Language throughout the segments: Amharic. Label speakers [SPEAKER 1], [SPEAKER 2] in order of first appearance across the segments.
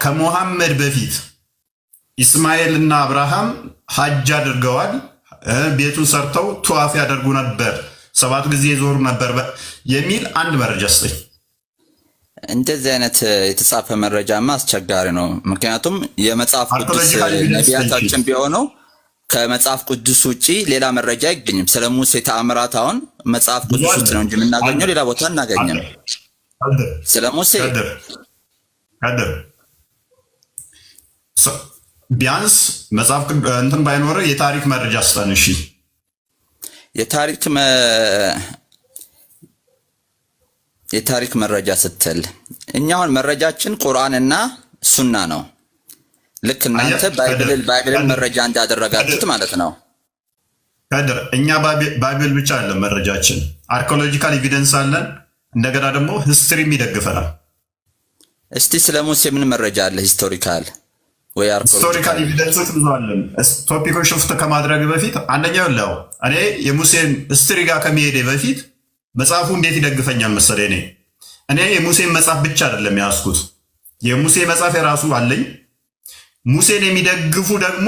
[SPEAKER 1] ከሙሐመድ በፊት ኢስማኤልና አብርሃም ሐጅ አድርገዋል። ቤቱን ሰርተው ጧፍ ያደርጉ ነበር፣ 7 ጊዜ ይዞሩ ነበር የሚል አንድ መረጃ ስጠኝ።
[SPEAKER 2] እንደዚህ አይነት የተጻፈ መረጃማ አስቸጋሪ ነው። ምክንያቱም የመጽሐፍ ቅዱስ ነቢያታችን ቢሆነው ከመጽሐፍ ቅዱስ ውጪ ሌላ መረጃ አይገኝም። ስለ ሙሴ ተአምራት አሁን መጽሐፍ ቅዱስ ውስጥ ነው እንጂ የምናገኘው ሌላ ቦታ እናገኝም። ስለ ሙሴ
[SPEAKER 1] ቢያንስ መጽሐፍ እንትን ባይኖር የታሪክ መረጃ ስጠን። እሺ
[SPEAKER 2] የታሪክ መረጃ ስትል እኛ አሁን መረጃችን ቁርአንና ሱና ነው። ልክ እናንተ ባይብልን መረጃ እንዳደረጋችሁት ማለት ነው። ከድር
[SPEAKER 1] እኛ ባይብል ብቻ አይደለም መረጃችን፣ አርኪኦሎጂካል ኤቪደንስ አለን። እንደገና ደግሞ ሂስትሪም ይደግፈናል።
[SPEAKER 2] እስቲ ስለ ሙሴ ምን መረጃ አለ? ሂስቶሪካል ወይ
[SPEAKER 1] ሂስቶሪካል ኤቪደንሶች ብዙ አለን። ቶፒኮች ሽፍት ከማድረግ በፊት አንደኛው ለው እኔ የሙሴን ሂስትሪ ጋር ከመሄዴ በፊት መጽሐፉ እንዴት ይደግፈኛል መሰለኝ። እኔ የሙሴን መጽሐፍ ብቻ አይደለም ያስኩት፣ የሙሴ መጽሐፍ የራሱ አለኝ። ሙሴን የሚደግፉ ደግሞ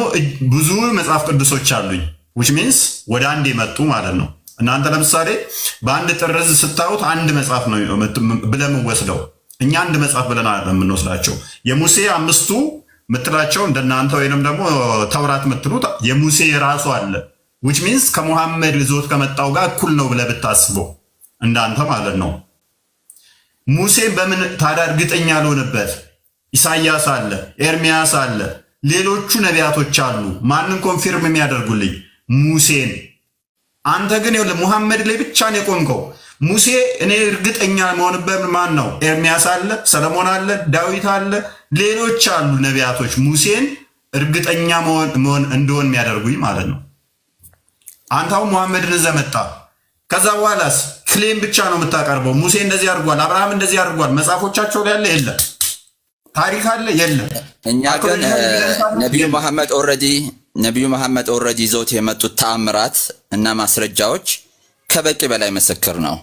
[SPEAKER 1] ብዙ መጽሐፍ ቅዱሶች አሉኝ። which means ወደ አንድ የመጡ ማለት ነው። እናንተ ለምሳሌ በአንድ ጥርዝ ስታዩት አንድ መጽሐፍ ነው ብለን ወስደው፣ እኛ አንድ መጽሐፍ ብለን አይደለም የምንወስዳቸው። የሙሴ 5ቱ ምትላቸው እንደናንተ ወይንም ደግሞ ተውራት ምትሉት የሙሴ የራሱ አለ። which means ከሙሐመድ ይዞት ከመጣው ጋር እኩል ነው ብለህ ብታስበው እንዳንተ ማለት ነው። ሙሴ በምን ታዲያ እርግጠኛ ያልሆነበት? ኢሳያስ አለ፣ ኤርሚያስ አለ፣ ሌሎቹ ነቢያቶች አሉ። ማንን ኮንፊርም የሚያደርጉልኝ? ሙሴን። አንተ ግን ይኸውልህ ሙሐመድ ላይ ብቻ ነው የቆምከው። ሙሴ እኔ እርግጠኛ መሆንበት ማን ነው? ኤርሚያስ አለ፣ ሰለሞን አለ፣ ዳዊት አለ፣ ሌሎች አሉ ነቢያቶች ሙሴን እርግጠኛ መሆን እንደሆን የሚያደርጉኝ ማለት ነው። አንተው ሙሐመድን ዘመጣ። ከዛ በኋላስ ክሌም ብቻ ነው የምታቀርበው። ሙሴ እንደዚህ አድርጓል፣ አብርሃም እንደዚህ አድርጓል። መጽሐፎቻቸው ላይ ያለ የለም፣ ታሪክ አለ የለም።
[SPEAKER 2] እኛ ግን ነቢዩ መሐመድ ኦልሬዲ ይዘውት የመጡት ተአምራት እና ማስረጃዎች ከበቂ በላይ ምስክር ነው።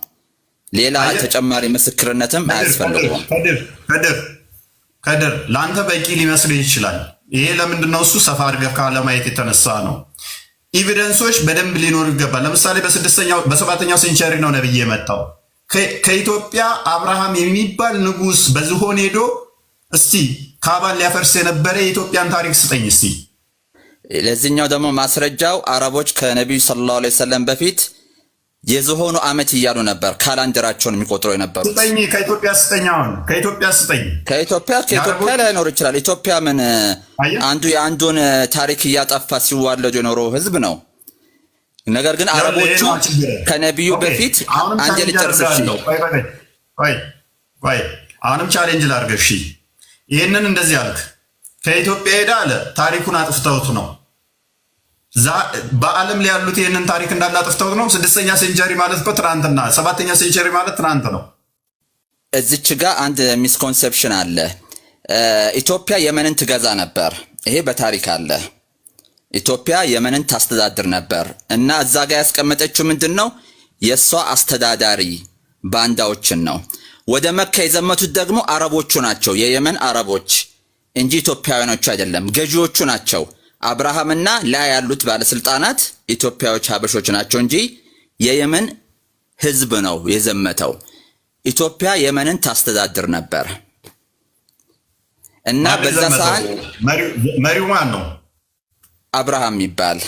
[SPEAKER 2] ሌላ ተጨማሪ ምስክርነትም አያስፈልገውም።
[SPEAKER 1] ከድር ለአንተ በቂ ሊመስልህ ይችላል። ይሄ ለምንድነው? እሱ ሰፋ አድርገህ ካለማየት የተነሳ ነው። ኤቪደንሶች በደንብ ሊኖሩ ይገባል። ለምሳሌ በ7ኛው ሴንቸሪ ነው ነብይ የመጣው። ከኢትዮጵያ አብርሃም የሚባል ንጉስ በዝሆን ሄዶ እስቲ ካባን ሊያፈርስ የነበረ የኢትዮጵያን ታሪክ ስጠኝ እስቲ።
[SPEAKER 2] ለዚህኛው ደግሞ ማስረጃው አረቦች ከነቢዩ ሰለላሁ ዐለይሂ ወሰለም በፊት የዝሆኑ ዓመት እያሉ ነበር ካላንደራቸውን የሚቆጥሩ የነበሩት።
[SPEAKER 1] ስጠኝ፣ ከኢትዮጵያ ስጠኝ። አሁን ከኢትዮጵያ ስጠኝ።
[SPEAKER 2] ከኢትዮጵያ ላይኖር ይችላል። ኢትዮጵያ ምን አንዱ የአንዱን ታሪክ እያጠፋ ሲዋለዱ የኖረው ህዝብ ነው። ነገር ግን አረቦቹ ከነቢዩ በፊት አንድ ልጨርስሽ ነው።
[SPEAKER 1] አሁንም ቻሌንጅ ላድርግ። እሺ ይህንን እንደዚህ አልክ። ከኢትዮጵያ ሄዳ አለ ታሪኩን አጥፍተውት ነው። በዓለም ላይ ያሉት ይህንን ታሪክ እንዳለ አጥፍተውት ነው። 6ኛ ሴንቸሪ ማለት እኮ ትናንትና፣ 7ኛ ሴንቸሪ ማለት ትናንት ነው።
[SPEAKER 2] እዚች ጋር አንድ ሚስኮንሴፕሽን አለ። ኢትዮጵያ የመንን ትገዛ ነበር። ይሄ በታሪክ አለ። ኢትዮጵያ የመንን ታስተዳድር ነበር እና እዛ ጋር ያስቀመጠችው ምንድን ነው? የእሷ አስተዳዳሪ ባንዳዎችን ነው። ወደ መካ የዘመቱት ደግሞ አረቦቹ ናቸው፣ የየመን አረቦች እንጂ ኢትዮጵያውያኖቹ አይደለም። ገዢዎቹ ናቸው። አብርሃምና ላይ ያሉት ባለስልጣናት ኢትዮጵያዎች ሀበሾች ናቸው እንጂ የየመን ህዝብ ነው የዘመተው። ኢትዮጵያ የመንን ታስተዳድር ነበር እና በዛ ሰዓት
[SPEAKER 1] መሪው ማን ነው?
[SPEAKER 2] አብርሃም ይባል።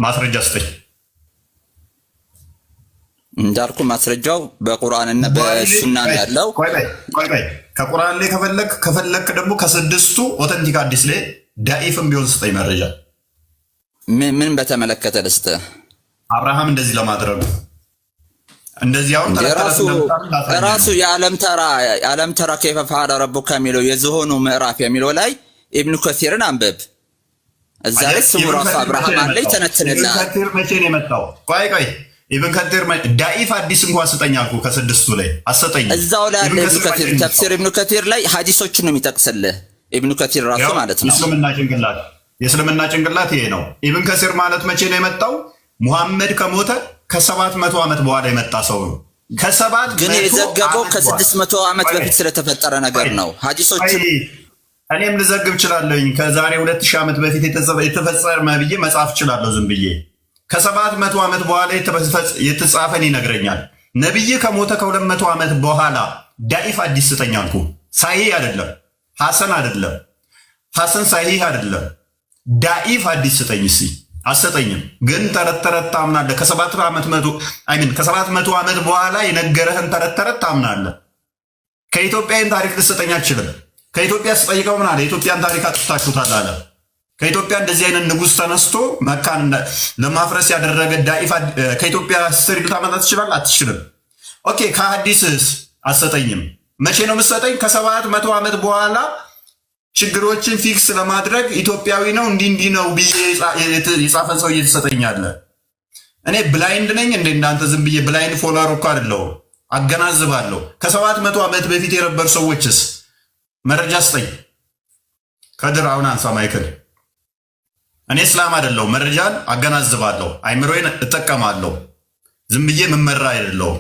[SPEAKER 1] ማስረጃ ስጠኝ።
[SPEAKER 2] እንዳልኩ ማስረጃው በቁርአንና በሱና ያለው።
[SPEAKER 1] ቆይ ከቁርአን ላይ ከፈለክ ደግሞ ከ6ቱ ኦተንቲክ አዲስ ላይ ዳኢፍም ቢሆን ስጠኝ መረጃ።
[SPEAKER 2] ምን በተመለከተ ልስጥ?
[SPEAKER 1] አብርሃም እንደዚህ ለማድረጉ እንደዚህ አሁን
[SPEAKER 2] ራሱ የዓለም ተራ ከይፈ ፈዐለ ረቡከ የሚለው የዝሆኑ ምዕራፍ የሚለው ላይ ኢብኑ ከሲርን አንብብ። እዛ ላይ ስሙ ራሱ አብርሃም አለ ይተነትንልሃል።
[SPEAKER 1] ኢብኑ ከሲር መቼ ነው የመጣው? ቆይ ኢብኑ ከሲር ዳኢፍ አዲስ እንኳን ስጠኝ አልኩ። ከ6ቱ ላይ አሰጠኝ።
[SPEAKER 2] እዛው ላይ አለ ኢብኑ ከሲር ተፍሲር ኢብኑ ከሲር ላይ ሐዲሶችን ነው የሚጠቅስልህ። ኢብኑ ከሲር ራሱ ማለት ነው
[SPEAKER 1] የእስልምና ጭንቅላት ይሄ ነው። ኢብኑ ከሲር ማለት መቼ ነው የመጣው? ሙሐመድ ከሞተ ከ700 ዓመት በኋላ የመጣ ሰው ነው። ከሰባት
[SPEAKER 2] ግን
[SPEAKER 1] መቶ
[SPEAKER 2] የዘገበው
[SPEAKER 1] ዓመት
[SPEAKER 2] ከ600 ዓመት በፊት ስለተፈጠረ ነገር ነው። ሐዲሶችን
[SPEAKER 1] እኔም ልዘግብ እችላለሁኝ። ከዛሬ 2000 ዓመት በፊት የተፈጸመ ብዬ መጻፍ እችላለሁ ዝም ብዬ። ከ700 ዓመት በኋላ የተጻፈን ይነግረኛል። ነቢይ ከሞተ ከ200 ዓመት በኋላ ዳኢፍ ሐዲስ ስጠኝ አልኩ። ሳሂህ አይደለም፣ ሐሰን አይደለም፣ ሐሰን ሳሂህ አይደለም። ዳኢፍ ሐዲስ ስጠኝ። እስኪ አሰጠኝም። ግን ተረት ተረት ታምናለህ። ከ700 ዓመት በኋላ የነገረህን ተረት ተረት ታምናለህ። ከኢትዮጵያን ታሪክ ልስጠኝ አልችልም። ከኢትዮጵያ ስጠይቀው ምን አለ? የኢትዮጵያን ታሪክ አጥፍታችሁታል አለ። ከኢትዮጵያ እንደዚህ አይነት ንጉሥ ተነስቶ መካን ለማፍረስ ያደረገ ዳኢፍ ከኢትዮጵያ ስትሪ ልታመጣ ትችላለህ? አትችልም። ኦኬ ከሐዲስስ አሰጠኝም። መቼ ነው የምትሰጠኝ? ከ700 ዓመት በኋላ ችግሮችን ፊክስ ለማድረግ ኢትዮጵያዊ ነው እንዲህ ነው ብዬ የጻፈን ሰው እየተሰጠኛለ። እኔ ብላይንድ ነኝ እንደ እናንተ ዝም ብዬ ብላይንድ ፎሎወር እኮ አይደለሁም። አገናዝባለሁ። ከ700 ዓመት በፊት የነበሩ ሰዎችስ መረጃ ስጠኝ። ከድር አሁን አንሳ ማይክል። እኔ እስላም አይደለሁም። መረጃን አገናዝባለሁ። አይምሮዬን እጠቀማለሁ። ዝም ብዬ መመራ አይደለሁም።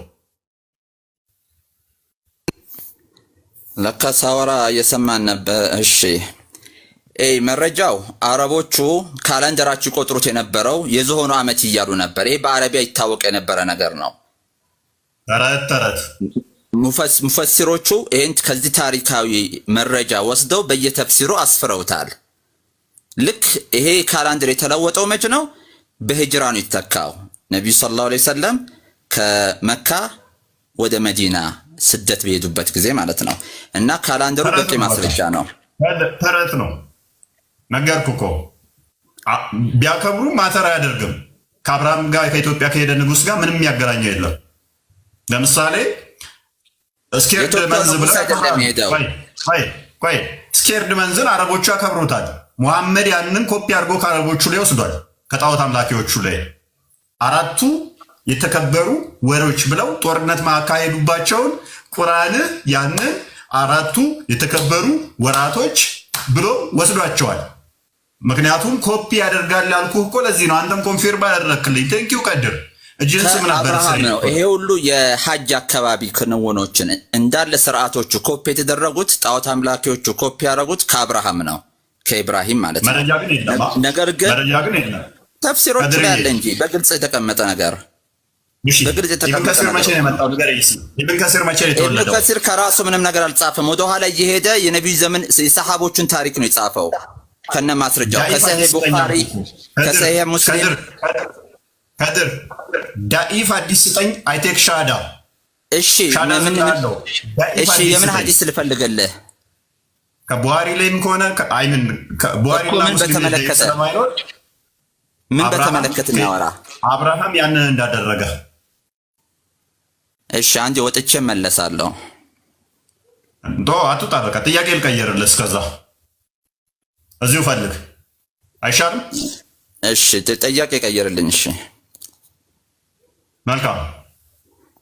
[SPEAKER 2] ለካ ሳወራ እየሰማን ነበር። እሺ መረጃው አረቦቹ ካላንደራችሁ ቆጥሩት የነበረው የዝሆኑ ዓመት እያሉ ነበር። ይህ በአረቢያ ይታወቅ የነበረ ነገር ነው።
[SPEAKER 1] ተረት
[SPEAKER 2] ሙፈሲሮቹ ይህን ከዚህ ታሪካዊ መረጃ ወስደው በየተፍሲሩ አስፍረውታል። ልክ ይሄ ካላንደር የተለወጠው መች ነው? በሂጅራ ነው የተተካው። ነቢዩ ሰለላሁ ዐለይሂ ወሰለም ከመካ ወደ መዲና ስደት በሄዱበት ጊዜ ማለት ነው። እና ካላንደሩ በቂ ማስረጃ ነው።
[SPEAKER 1] ተረት ነው ነገርኩ እኮ። ቢያከብሩ ማተር አያደርግም። ከአብርሃም ጋር ከኢትዮጵያ ከሄደ ንጉሥ ጋር ምንም ያገናኘው የለም። ለምሳሌ ስኬርድ መንዝ ብለው ስኬርድ መንዝን አረቦቹ ያከብሩታል። ሙሐመድ ያንን ኮፒ አድርጎ ከአረቦቹ ላይ ወስዷል፣ ከጣዖት አምላኪዎቹ ላይ። አራቱ የተከበሩ ወሮች ብለው ጦርነት ማካሄዱባቸውን ቁርአን ያንን አራቱ የተከበሩ ወራቶች ብሎ ወስዷቸዋል። ምክንያቱም ኮፒ ያደርጋል ያልኩህ እኮ ለዚህ ነው። አንተም ኮንፊርም ያደረክልኝ። ቴንኪው ቀድር እጅን ስም ነበር
[SPEAKER 2] ነው። ይሄ ሁሉ የሐጅ አካባቢ ክንውኖችን እንዳለ ስርዓቶቹ ኮፒ የተደረጉት ጣዖት አምላኪዎቹ ኮፒ ያደረጉት ከአብርሃም ነው፣ ከኢብራሂም ማለት ነው። ነገር ግን ተፍሲሮች ላይ ያለ እንጂ በግልጽ የተቀመጠ ነገር በግልጽ የተቀመጠ ኢብኑ ከሲር ከራሱ ምንም ነገር አልጻፈም። ወደኋላ እየሄደ የነቢዩ ዘመን የሰሃቦቹን ታሪክ ነው የጻፈው ከነ ማስረጃው ከሰሂህ ቡኻሪ ከሰሂህ ሙስሊም።
[SPEAKER 1] ከድር ዳኢፍ ሐዲስ ስጠኝ። አይቴክ ሻዳ።
[SPEAKER 2] እሺ የምን ሐዲስ ልፈልግልህ?
[SPEAKER 1] ከቡሃሪ ላይም ከሆነ አይምን ቡሃሪና ሙስሊም
[SPEAKER 2] ምን በተመለከተ የሚያወራ
[SPEAKER 1] አብርሃም ያንን እንዳደረገ።
[SPEAKER 2] እሺ አንዴ ወጥቼ መለሳለሁ።
[SPEAKER 1] አትውጣ፣ በቃ ጥያቄ ልቀይርልህ። እስከዛ እዚሁ ፈልግ አይሻልም?
[SPEAKER 2] እሺ ጥያቄ ቀይርልኝ። እሺ
[SPEAKER 1] መልካም።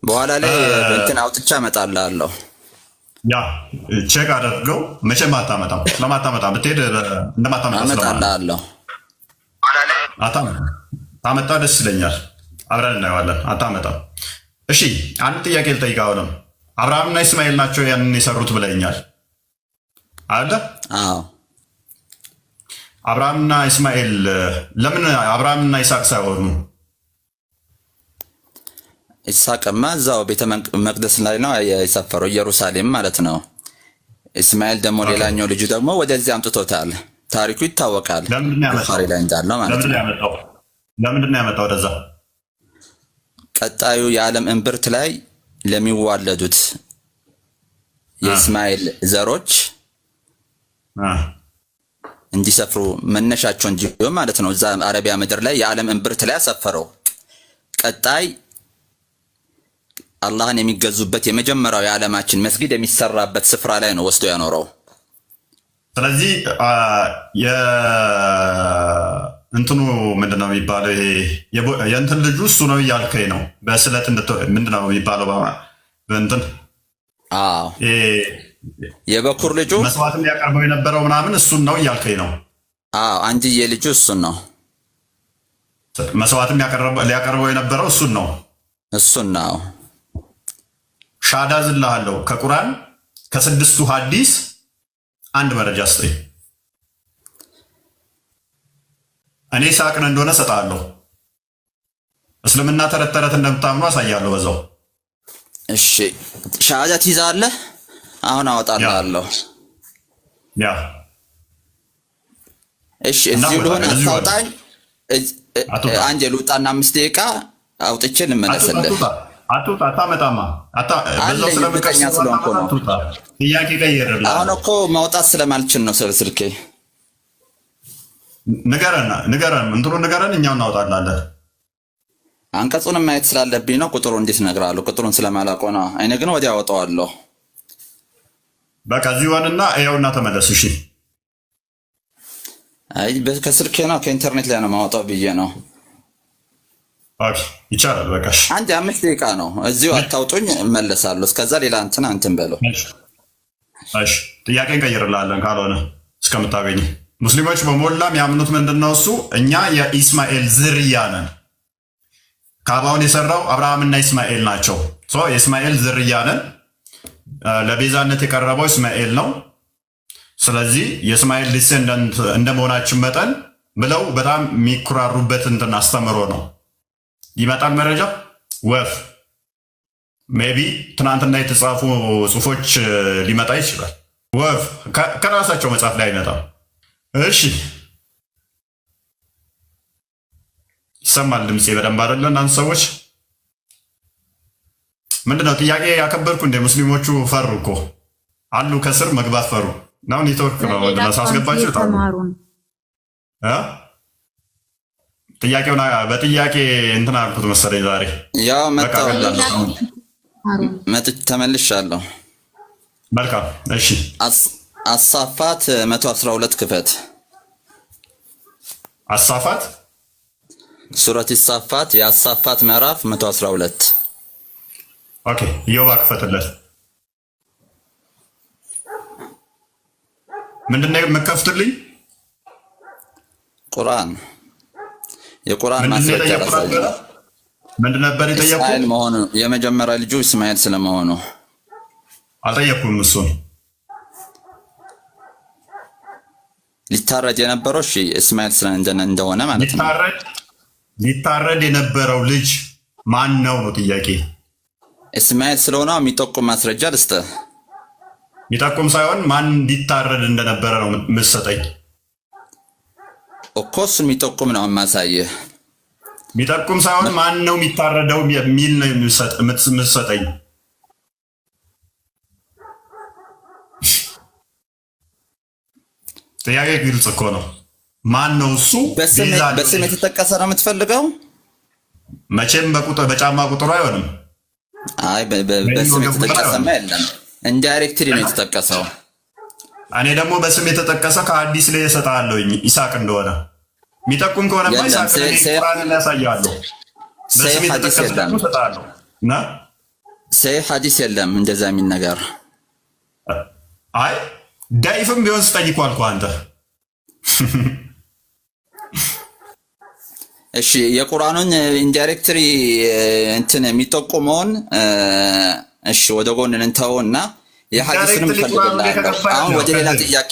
[SPEAKER 2] በኋላ ላይ እንትን አውጥቻ እመጣልሃለሁ።
[SPEAKER 1] ያ ቼክ አደርገው። መቼም አታመጣም። ለማታመጣም ብትሄድ እንደማታመጣ
[SPEAKER 2] እመጣልሃለሁ።
[SPEAKER 1] ታመጣ ደስ ይለኛል። አብረን እናየዋለን። አታመጣም። እሺ አንድ ጥያቄ ልጠይቅ። አሁንም አብርሃምና እስማኤል ናቸው ያንን የሰሩት ብለኛል አለ?
[SPEAKER 2] አዎ።
[SPEAKER 1] አብርሃምና እስማኤል ለምን አብርሃምና ይስሐቅ ሳይሆኑ?
[SPEAKER 2] ይስሐቅማ እዛው ቤተ መቅደስ ላይ ነው የሰፈረው፣ ኢየሩሳሌም ማለት ነው። እስማኤል ደግሞ ሌላኛው ልጁ ደግሞ ወደዚህ አምጥቶታል። ታሪኩ ይታወቃል። ቡኻሪ ላይ እንዳለው ማለት ነው።
[SPEAKER 1] ለምንድን ነው ያመጣው ወደዛ?
[SPEAKER 2] ቀጣዩ የዓለም እምብርት ላይ ለሚዋለዱት የእስማኤል ዘሮች እንዲሰፍሩ መነሻቸው እንዲሆን ማለት ነው። እዛ አረቢያ ምድር ላይ የዓለም እምብርት ላይ አሰፈረው። ቀጣይ አላህን የሚገዙበት የመጀመሪያው የዓለማችን መስጊድ የሚሰራበት ስፍራ ላይ ነው ወስዶ ያኖረው።
[SPEAKER 1] ስለዚህ እንትኑ ምንድን ነው የሚባለው? ይሄ የእንትን ልጁ እሱ ነው እያልከኝ ነው? በስለት ምንድን ነው የሚባለው? በእንትን
[SPEAKER 2] የበኩር ልጁ
[SPEAKER 1] መስዋዕት ሊያቀርበው የነበረው ምናምን እሱን ነው እያልከኝ ነው?
[SPEAKER 2] አንድዬ ልጁ እሱን ነው።
[SPEAKER 1] መስዋዕትም ሊያቀርበው የነበረው እሱን ነው።
[SPEAKER 2] እሱን ነው።
[SPEAKER 1] ሻዳ ዝልሃለሁ ከቁርአን ከስድስቱ ሐዲስ አንድ መረጃ ስጠኝ። እኔ ሳቅን እንደሆነ ሰጣለሁ። እስልምና ተረት ተረት እንደምታምኑ አሳያለሁ በዛው።
[SPEAKER 2] እሺ ሻሃዳ ትይዛለህ? አሁን አወጣልሃለሁ።
[SPEAKER 1] ያ
[SPEAKER 2] እሺ እዚሁ ልሆን አታውጣኝ። አንዴ ልውጣና 5 ደቂቃ አውጥቼ ልመለስልህ።
[SPEAKER 1] አትውጣ፣ አታመጣማ። በዛው ስለምቀኛ ስለሆንኩ ነው። ጥያቄ ቀይርልህ።
[SPEAKER 2] አሁን እኮ ማውጣት ስለማልችል ነው ስልኬ።
[SPEAKER 1] ንገረን እንትኑን ንገረን፣ እኛው እናውጣላለን።
[SPEAKER 2] አንቀጹን ማየት ስላለብኝ ነው። ቁጥሩ እንዴት እነግርሃለሁ? ቁጥሩን ስለማላውቀው ነው። እኔ ግን ወዲያ አወጣዋለሁ።
[SPEAKER 1] በቃ እዚህ ሆንና ይኸውና ተመለስ። እሺ
[SPEAKER 2] አይ ከስልኬ ነው ከኢንተርኔት ላይ ነው ማውጣው ብዬ ነው።
[SPEAKER 1] ኦኬ ይቻላል። በቃ
[SPEAKER 2] አንድ 5 ደቂቃ ነው። እዚሁ አታውጡኝ፣ እመለሳለሁ። እስከዛ ሌላ እንትን በለው።
[SPEAKER 1] እሺ ጥያቄን ቀይርላለን ካልሆነ እስከምታገኝ። ሙስሊሞች በሞላ የሚያምኑት ምንድነው? እሱ እኛ የኢስማኤል ዝርያ ነን። ካባውን የሰራው አብርሃምና ኢስማኤል ናቸው። የኢስማኤል ዝርያ ነን። ለቤዛነት የቀረበው እስማኤል ነው። ስለዚህ የእስማኤል ዲሴንደንት እንደመሆናችን መጠን ብለው በጣም የሚኩራሩበት እንትን አስተምሮ ነው። ይመጣል መረጃ ወፍ ሜቢ ትናንትና የተጻፉ ጽሁፎች ሊመጣ ይችላል። ወፍ ከራሳቸው መጽሐፍ ላይ አይመጣም። እሺ ይሰማል ድምፄ በደንብ አይደለ? እናንተ ሰዎች ምንድነው ጥያቄ ያከበርኩ እንደ ሙስሊሞቹ ፈሩ እኮ አሉ፣ ከስር መግባት ፈሩ ነው። ኔትወርክ ነው ሳስገባቸው ጥያቄውን በጥያቄ እንትን አልኩት መሰለኝ። ዛሬ
[SPEAKER 2] ያው መጥቼ ተመልሻለሁ።
[SPEAKER 1] መልካም እሺ።
[SPEAKER 2] አሳፋት 112 ክፈት።
[SPEAKER 1] አሳፋት
[SPEAKER 2] ሱረት ይሳፋት የአሳፋት ምዕራፍ 112
[SPEAKER 1] ኦኬ። ኢዮብ ክፈትለት። ምንድነው የምከፍትልኝ?
[SPEAKER 2] ቁርአን የቁርአን ማስረጃ ያሳያል።
[SPEAKER 1] ምንድን ነበር የጠየቁት?
[SPEAKER 2] እስማኤል መሆኑ የመጀመሪያ ልጁ እስማኤል ስለመሆኑ
[SPEAKER 1] አልጠየኩም። እሱን
[SPEAKER 2] ሊታረድ የነበረው እሺ እስማኤል እንደሆነ ማለት ነው።
[SPEAKER 1] ሊታረድ የነበረው ልጅ ማን ነው ነው ጥያቄ።
[SPEAKER 2] እስማኤል ስለሆነ የሚጠቁም ማስረጃ ልስጥህ።
[SPEAKER 1] የሚጠቁም ሳይሆን ማን እንዲታረድ እንደነበረ ነው የምትሰጠኝ
[SPEAKER 2] እኮ። እሱን የሚጠቁም ነው የማሳየህ።
[SPEAKER 1] የሚጠቁም ሳይሆን ማን ነው የሚታረደው የሚል ነው የምትሰጠኝ። ጥያቄ ግልጽ እኮ ነው። ማን ነው እሱ?
[SPEAKER 2] በስም የተጠቀሰ ነው የምትፈልገው?
[SPEAKER 1] መቼም በጫማ ቁጥሩ አይሆንም።
[SPEAKER 2] አይ በስም የተጠቀሰማ የለም። ኢንዳይሬክትሊ ነው የተጠቀሰው።
[SPEAKER 1] እኔ ደግሞ በስም የተጠቀሰ ከአዲስ ላይ እሰጥሃለሁኝ ኢሳቅ እንደሆነ የሚጠቁም ከሆነ ኢሳቅ ቁርአንን ያሳያለሁ። በስም የተጠቀሰ ደግሞ እሰጥሃለሁ እና
[SPEAKER 2] ሐዲስ የለም እንደዛ የሚል ነገር።
[SPEAKER 1] አይ ዳይፍም ቢሆን ስጠኝ እኮ አልኩህ አንተ።
[SPEAKER 2] እሺ የቁርአኑን ኢንዳይሬክትሊ እንትን የሚጠቁመውን እሺ ወደ ጎን እንተውና የሐዲስንም ፈልግልሃለሁ። አሁን ወደ ሌላ ጥያቄ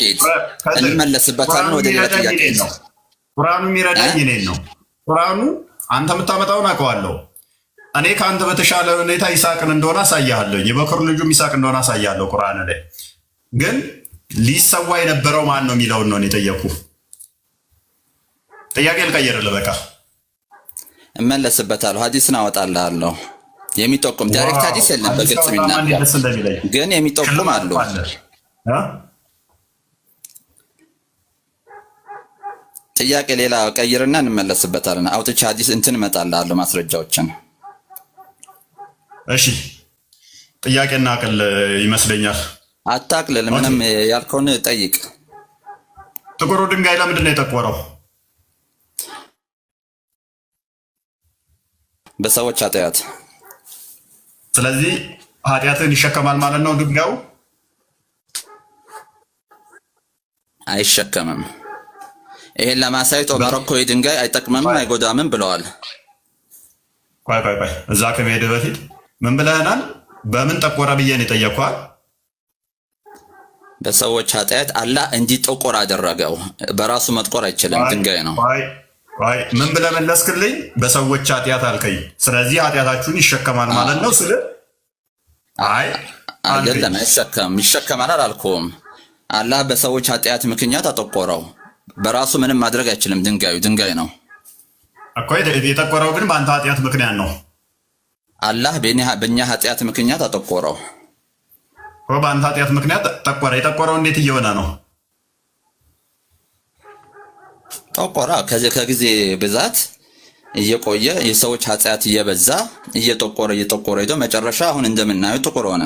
[SPEAKER 2] እንመለስበታለን። ወደ ሌላ ጥያቄ ነው።
[SPEAKER 1] ቁርአኑ የሚረዳኝ እኔን ነው። ቁርአኑ አንተ የምታመጣውን አውቀዋለሁ። እኔ ከአንተ በተሻለ ሁኔታ ይስሐቅን እንደሆነ አሳያለሁ። የበኩር ልጁም ይስሐቅ እንደሆነ አሳያለሁ። ቁርአን ላይ ግን ሊሰዋ የነበረው ማን ነው የሚለውን ነው የጠየኩህ። ጥያቄ ልቀይርልህ። በቃ
[SPEAKER 2] እመለስበታለሁ። ሐዲስን አወጣልሃለሁ። የሚጠቁም ዳይሬክት ሐዲስ የለም በግልጽ የሚናገር ግን የሚጠቁም አሉ። ጥያቄ ሌላ ቀይርና እንመለስበታለን። አውጥቼ ሐዲስ እንትን እመጣልሃለሁ ማስረጃዎችን።
[SPEAKER 1] እሺ ጥያቄና ቅል ይመስለኛል።
[SPEAKER 2] አታቅልል። ምንም ያልከውን ጠይቅ።
[SPEAKER 1] ጥቁሩ ድንጋይ ለምንድን ነው የጠቆረው?
[SPEAKER 2] በሰዎች ኃጢአት።
[SPEAKER 1] ስለዚህ ኃጢአትን ይሸከማል ማለት ነው ድንጋዩ?
[SPEAKER 2] አይሸከምም። ይሄን ለማሳየት ዑመር እኮ ድንጋይ አይጠቅምም አይጎዳምም ብለዋል።
[SPEAKER 1] ቆይ እዛ ከመሄድ በፊት ምን ብለህናል? በምን ጠቆረ ብዬ ነው የጠየኳል?
[SPEAKER 2] በሰዎች ኃጢአት አላህ እንዲጠቆር አደረገው። በራሱ መጥቆር አይችልም፣ ድንጋይ ነው።
[SPEAKER 1] ምን ብለህ መለስክልኝ? በሰዎች ኃጢአት አልከኝ። ስለዚህ ኃጢአታችሁን ይሸከማል ማለት ነው ስል
[SPEAKER 2] አይደለም፣ ይሸከማል አላልኩም። አላህ በሰዎች ኃጢአት ምክንያት አጠቆረው። በራሱ ምንም ማድረግ አይችልም። ድንጋይ ነው
[SPEAKER 1] እኮ። የጠቆረው ግን በአንተ ኃጢአት ምክንያት ነው።
[SPEAKER 2] አላህ በእኛ ኃጢአት ምክንያት አጠቆረው።
[SPEAKER 1] በአንተ ኃጢአት ምክንያት ጠቆረ። የጠቆረው እንዴት እየሆነ ነው?
[SPEAKER 2] ጠቆራ ከጊዜ ብዛት እየቆየ የሰዎች ኃጢአት እየበዛ እየጠቆረ ሄዶ መጨረሻ አሁን እንደምናየው ጥቁር ሆነ።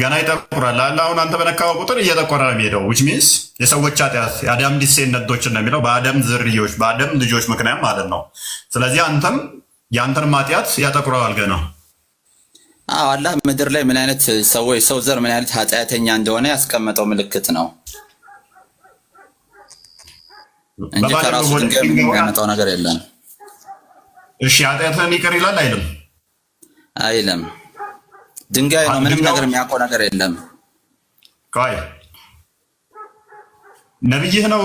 [SPEAKER 1] ገና ይጠቁራል። አሁን አንተ በነካው ቁጥር እየጠቆረ ነው የሚሄደው። ዊች ሚንስ የሰዎች ኃጢአት የአዳም ዲሴንደንቶች ነው የሚለው በአዳም ዝርዮች በአዳም ልጆች ምክንያት ማለት ነው። ስለዚህ አንተም የአንተን ኃጢአት ያጠቁረዋል ገና።
[SPEAKER 2] አላህ ምድር ላይ ምን አይነት ሰው ዘር ምን አይነት ኃጢአተኛ እንደሆነ ያስቀመጠው ምልክት ነው እንጂ ከራሱ ድንጋይ የሚያመጣው ነገር የለም። እሺ
[SPEAKER 1] ኃጢአትን ይቅር ይላል አይልም?
[SPEAKER 2] ድንጋይ ነው። ምንም ነገር የሚያውቀው ነገር የለም።
[SPEAKER 1] ነብይህ ነው